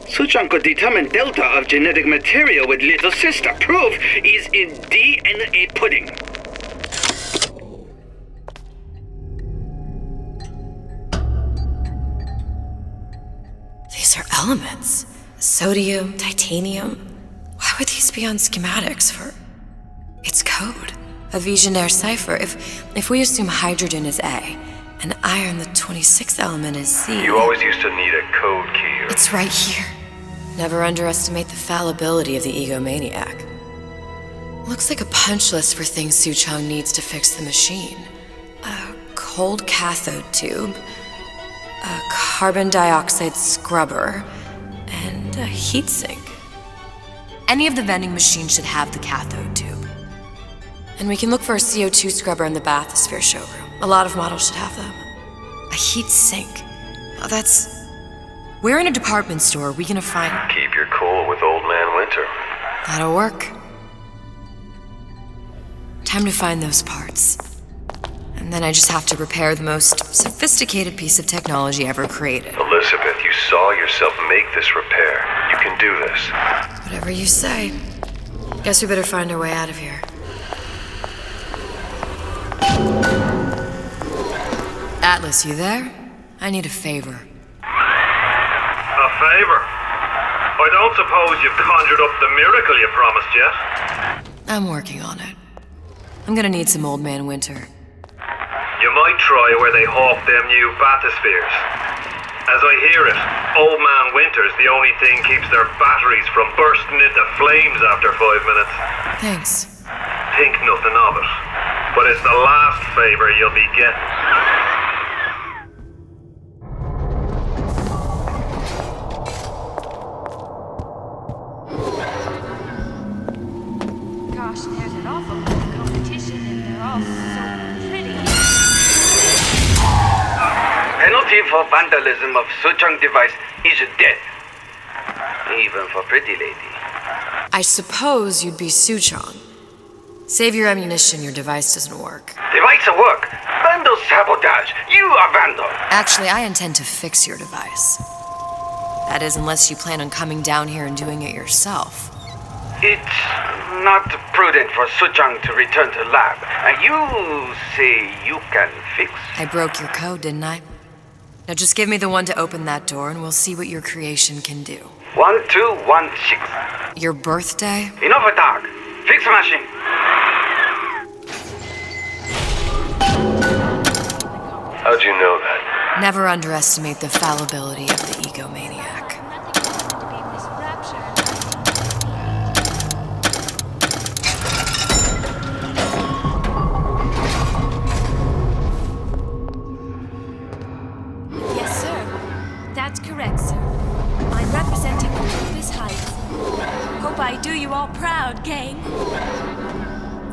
Suchong could determine delta of genetic material with little sister. Proof is in DNA pudding. These are elements. Sodium, titanium. Why would these be on schematics for... It's code. A Visionaire cipher. If we assume hydrogen is A, and iron, the 26th element, is C... You always used to need a code key. It's right here. Never underestimate the fallibility of the egomaniac. Looks like a punch list for things Suchong needs to fix the machine. A cold cathode tube, a carbon dioxide scrubber, and a heatsink. Any of the vending machines should have the cathode tube. And we can look for a CO2 scrubber in the bathysphere showroom. A lot of models should have them. A heatsink. Oh, that's... Where in a department store are we gonna find... Keep your cool with Old Man Winter. That'll work. Time to find those parts. And then I just have to repair the most sophisticated piece of technology ever created. Elizabeth, you saw yourself make this repair. You can do this. Whatever you say. Guess we better find our way out of here. Atlas, you there? I need a favor. A favor? I don't suppose you've conjured up the miracle you promised yet? I'm working on it. I'm gonna need some Old Man Winter. You might try where they hawk them new bathyspheres. As I hear it, Old Man Winter's the only thing keeps their batteries from bursting into flames after 5 minutes. Thanks. Think nothing of it. But it's the last favor you'll be getting. Gosh, there's an awful lot of competition and they're all so pretty. Penalty for vandalism of Suchong device is death. Even for pretty lady. I suppose you'd be Suchong. Save your ammunition, your device doesn't work. Device work. Vandal sabotage. You are vandal. Actually, I intend to fix your device. That is, unless you plan on coming down here and doing it yourself. It's not prudent for Suchang to return to lab. You say you can fix? I broke your code, didn't I? Now just give me the one to open that door and we'll see what your creation can do. 1216. Your birthday? Enough talk. Fix the machine. How'd you know that? Never underestimate the fallibility of the egomaniac. Yes, sir. That's correct, sir. I'm representing the Lupus Heights. Hope I do you all proud, gang.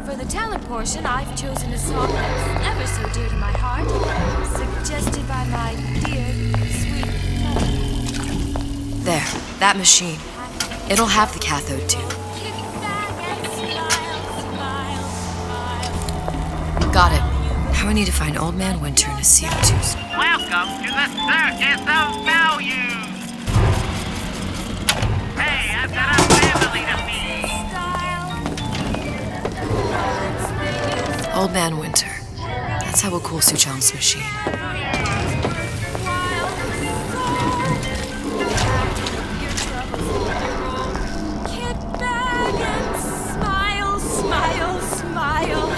For the talent portion, I've chosen a song that's ever so dear to my heart, suggested by my dear, sweet mother. There, that machine. It'll have the cathode tube. Got it. Now I need to find Old Man Winter and his CO2s. Welcome to the Circus of Value. Hey, I've got a family to feed. Old Man Winter. That's how we'll cool Suchong's machine. Kick back and smile, smile, smile.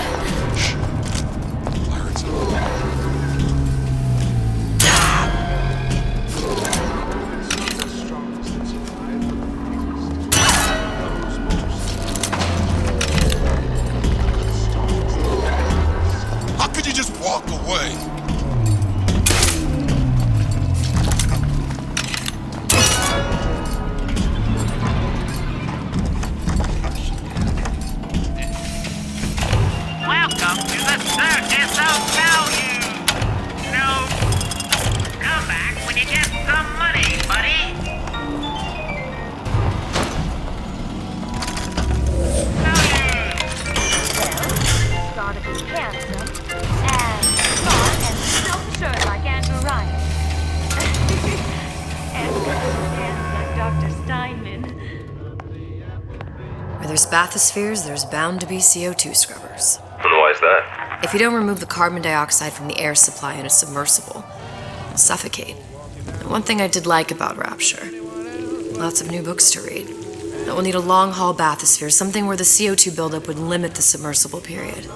How could you just walk away? Welcome to the Circus of Value. No, come back when you get some money, buddy. Gotta be handsome and smart and self-assured like Andrew Ryan. And like Dr. Steinman. Where there's bathyspheres, there's bound to be CO2 scrubbers. And why's that? If you don't remove the carbon dioxide from the air supply in a submersible, it'll suffocate. And one thing I did like about Rapture, lots of new books to read. That we'll need a long-haul bathysphere, something where the CO2 buildup would limit the submersible period.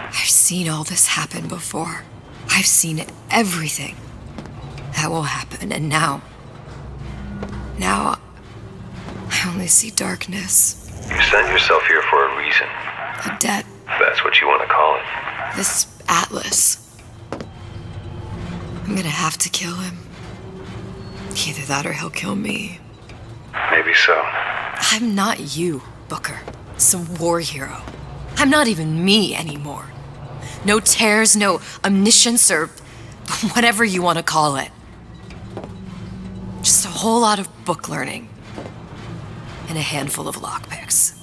I've seen all this happen before. I've seen everything that will happen, and now I only see darkness. You sent yourself here for a reason. A debt. That's what you want to call it. This Atlas. I'm gonna have to kill him. Either that or he'll kill me. Maybe so. I'm not you, Booker. Some war hero. I'm not even me anymore. No tears, no omniscience, or whatever you want to call it. Just a whole lot of book learning. And a handful of lockpicks.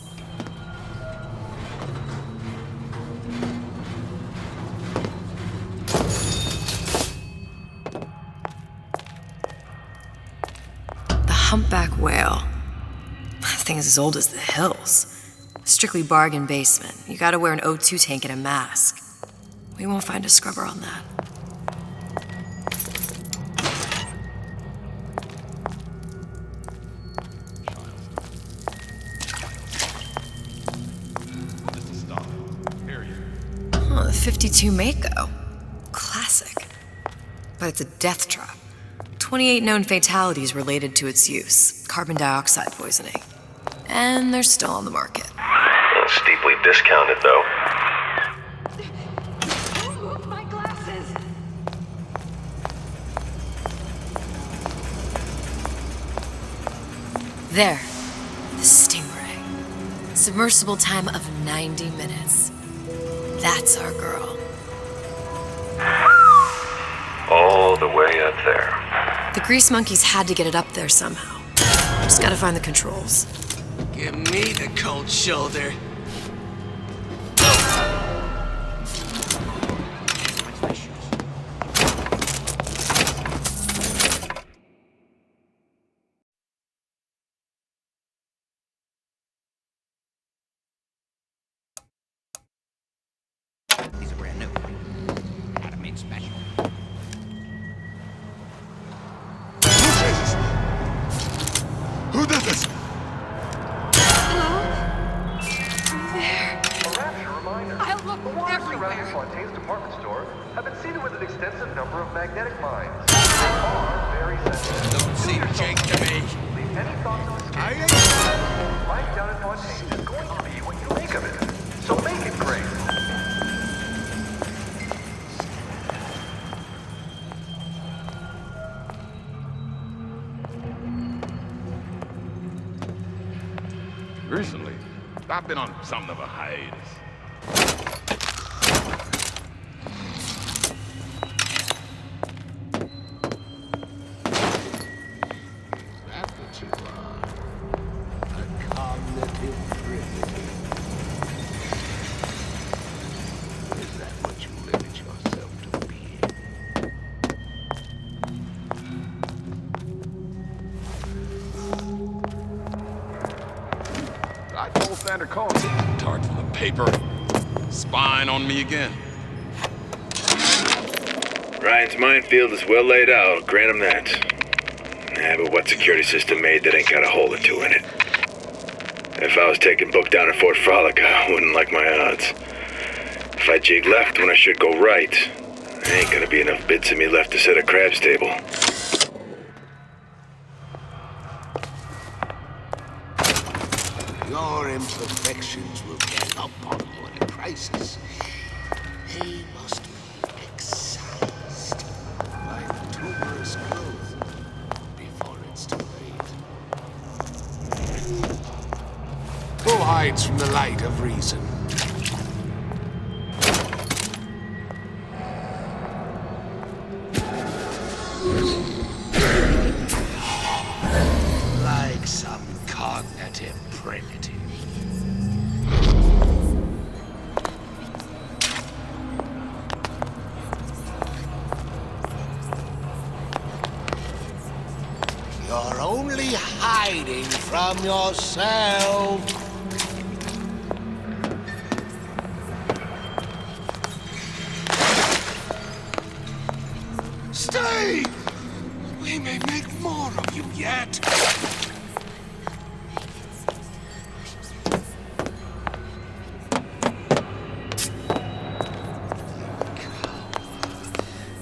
The humpback whale. That thing is as old as the hills. Strictly bargain basement. You gotta wear an O2 tank and a mask. We won't find a scrubber on that. Oh, the 52 Mako. Classic. But it's a death trap. 28 known fatalities related to its use. Carbon dioxide poisoning. And they're still on the market. Steeply discounted, though. My glasses. There. The Stingray. Submersible time of 90 minutes. That's our girl. All the way up there. The Grease Monkeys had to get it up there somehow. Just gotta find the controls. Give me the cold shoulder. These are brand new. Had 'em made special. Who did this? I look everywhere. Fontaine's department store have been seeded with an extensive number of magnetic mines. They are very sensitive. Don't seem Jake to me. Leave any thoughts of escape. Life down in Fontaine's is going to be what you make of it. So make it great. Recently, I've been on something of a hiatus. That's what you are. A cognitive primitive. Is that what you limit yourself to being? I told Sander Cohen. Tart for the paper. Spying on me again. Ryan's minefield is well laid out, I'll grant him that. But what security system made that ain't got a hole or two in it? If I was taking book down at Fort Frolic, I wouldn't like my odds. If I jig left when I should go right, there ain't gonna be enough bits in me left to set a crab stable. Your imperfections will get up on you in crisis. They must be excised by the tuberous growth before it's too late. Who hides from the light of reason? Like some cognitive primitive. You're only hiding from yourself. Stay! We may make more of you yet.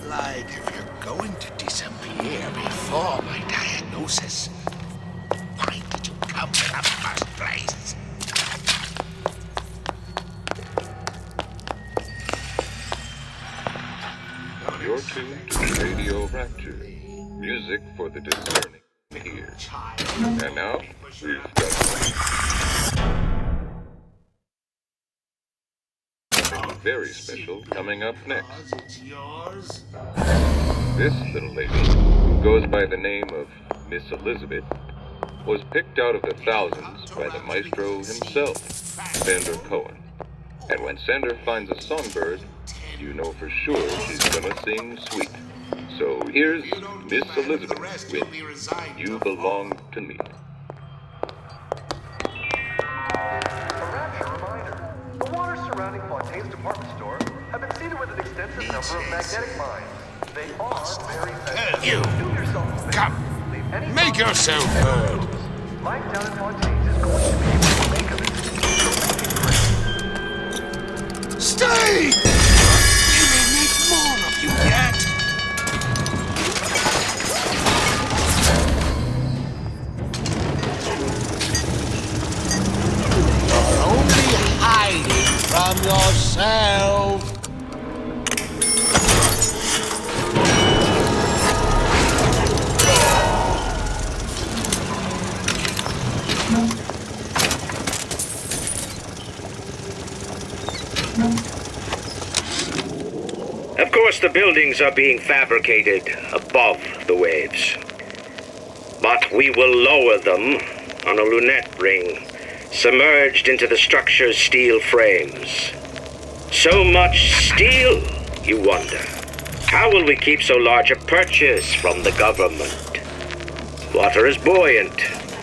Like if you're going to disappear before my diagnosis, why did you come in the first place? You're tuned to Radio Rapture, music for the discerning ear. And now, we've got something very special coming up next. This little lady, who goes by the name of Miss Elizabeth, was picked out of the thousands by the maestro himself, Sander Cohen. And when Sander finds a songbird, you know for sure she's gonna sing sweet. So here's Miss Elizabeth with You Belong to Me. A rapture reminder. The waters surrounding Fontaine's department store have been seeded with an extensive number of magnetic mines. They are very sensitive. You! Do yourself a favor. Come! Leave any Make thoughts yourself heard! Life down in Fontaine's is going to be what you make of it. So make it great. Stay! We may make more of you yet. You're only hiding from yourself. Of course, the buildings are being fabricated above the waves. But we will lower them on a lunette ring, submerged into the structure's steel frames. So much steel, you wonder. How will we keep so large a purchase from the government? Water is buoyant.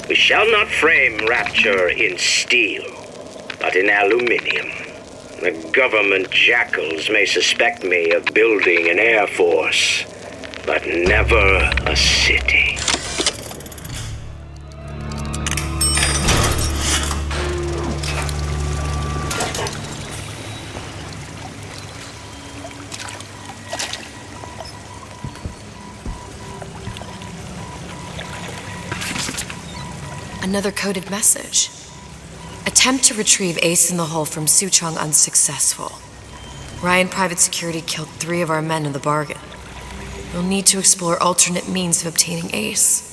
We shall not frame Rapture in steel, but in aluminium. The government jackals may suspect me of building an air force, but never a city. Another coded message. Attempt to retrieve Ace in the Hole from Suchong unsuccessful. Ryan Private Security killed 3 of our men in the bargain. We'll need to explore alternate means of obtaining Ace.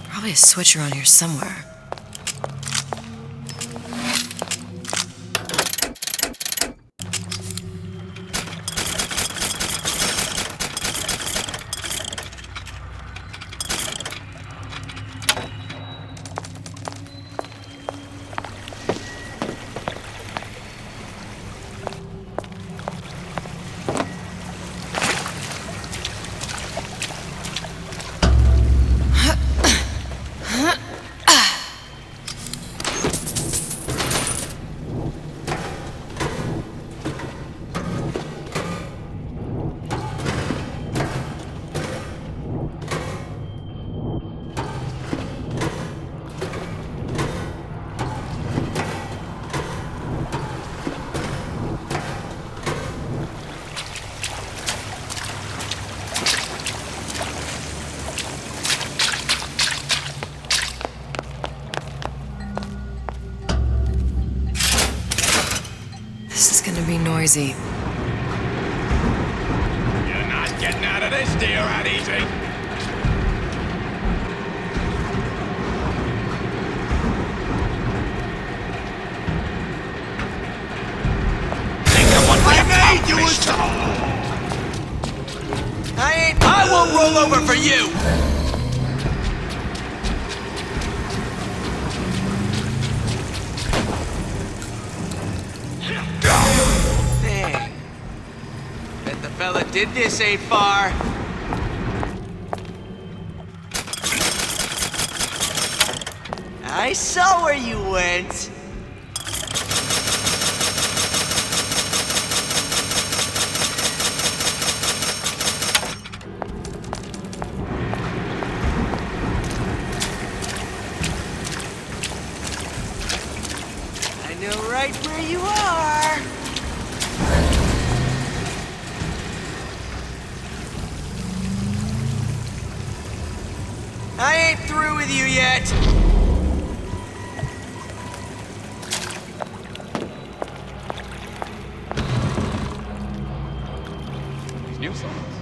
Probably a switch around here somewhere. Noisy. You're not getting out of this deal that easy. Think of what I made you I won't roll over for you. Fella did this ain't far. I saw where you went. I know right where you are. I ain't through with you yet. These new songs,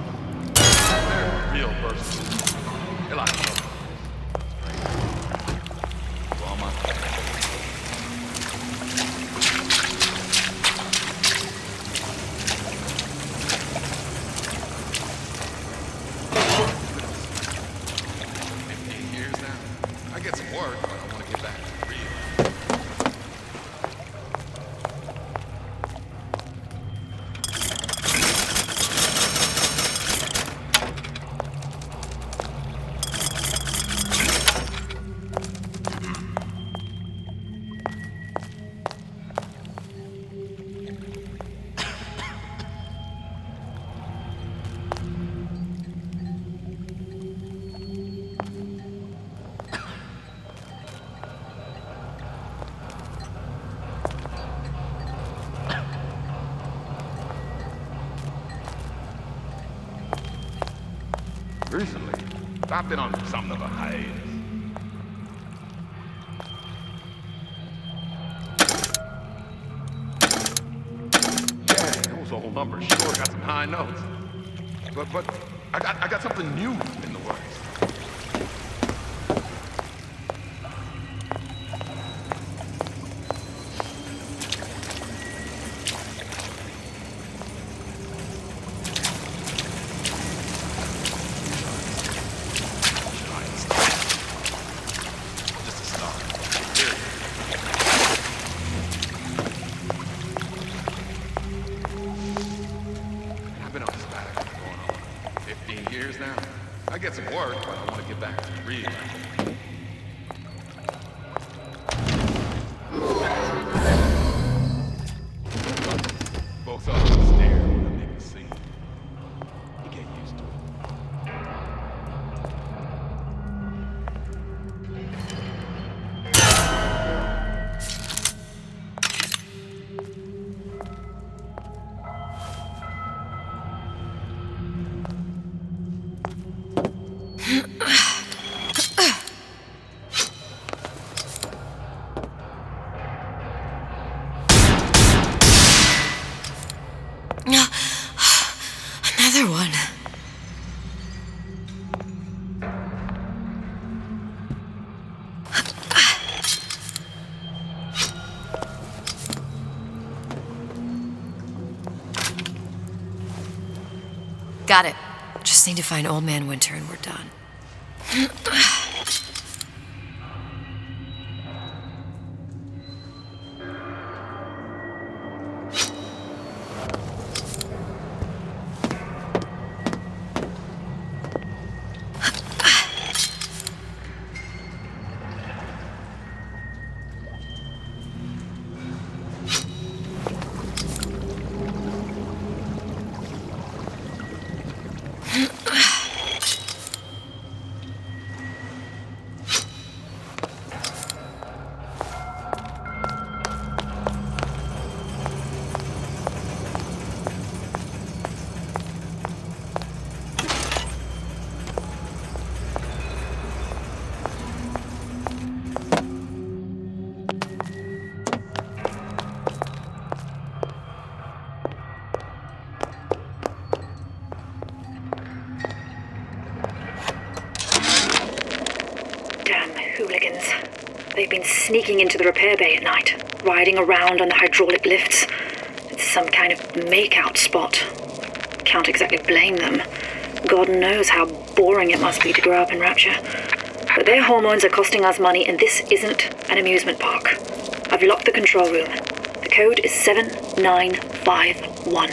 they're real personal. recently. I've been on something of a hiatus. Yeah, those old numbers sure got some high notes. But I got something new in the works. I've been on this back going on 15 years now. I get some work, but I want to get back to reading. Both of them stare when I make a scene. You get used to it. Another one. Got it. Just need to find Old Man Winter and we're done. Hooligans. They've been sneaking into the repair bay at night, riding around on the hydraulic lifts. It's some kind of makeout spot. Can't exactly blame them. God knows how boring it must be to grow up in Rapture. But their hormones are costing us money, and this isn't an amusement park. I've locked the control room. The code is 7951.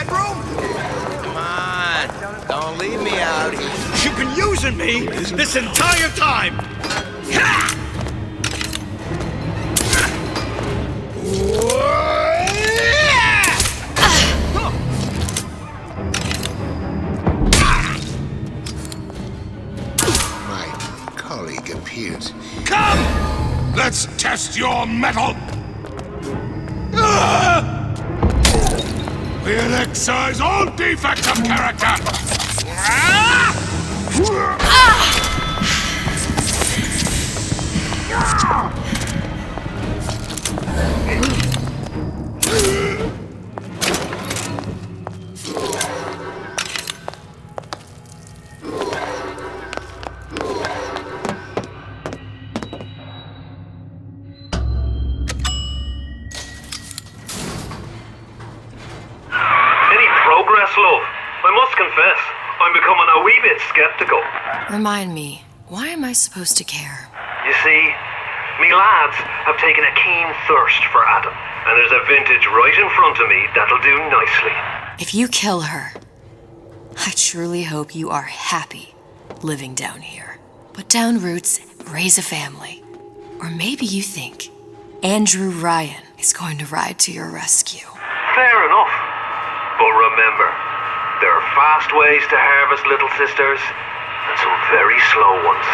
my broom? Come on, don't leave me out here. You've been using me this entire time! My colleague appears. Come! Let's test your mettle! We'll excise all defects of character! Love, I must confess, I'm becoming a wee bit skeptical. Remind me, why am I supposed to care? You see, me lads have taken a keen thirst for Adam, and there's a vintage right in front of me that'll do nicely. If you kill her, I truly hope you are happy living down here. Put down roots, raise a family. Or maybe you think Andrew Ryan is going to ride to your rescue. Fair enough. But remember, there are fast ways to harvest little sisters, and some very slow ones.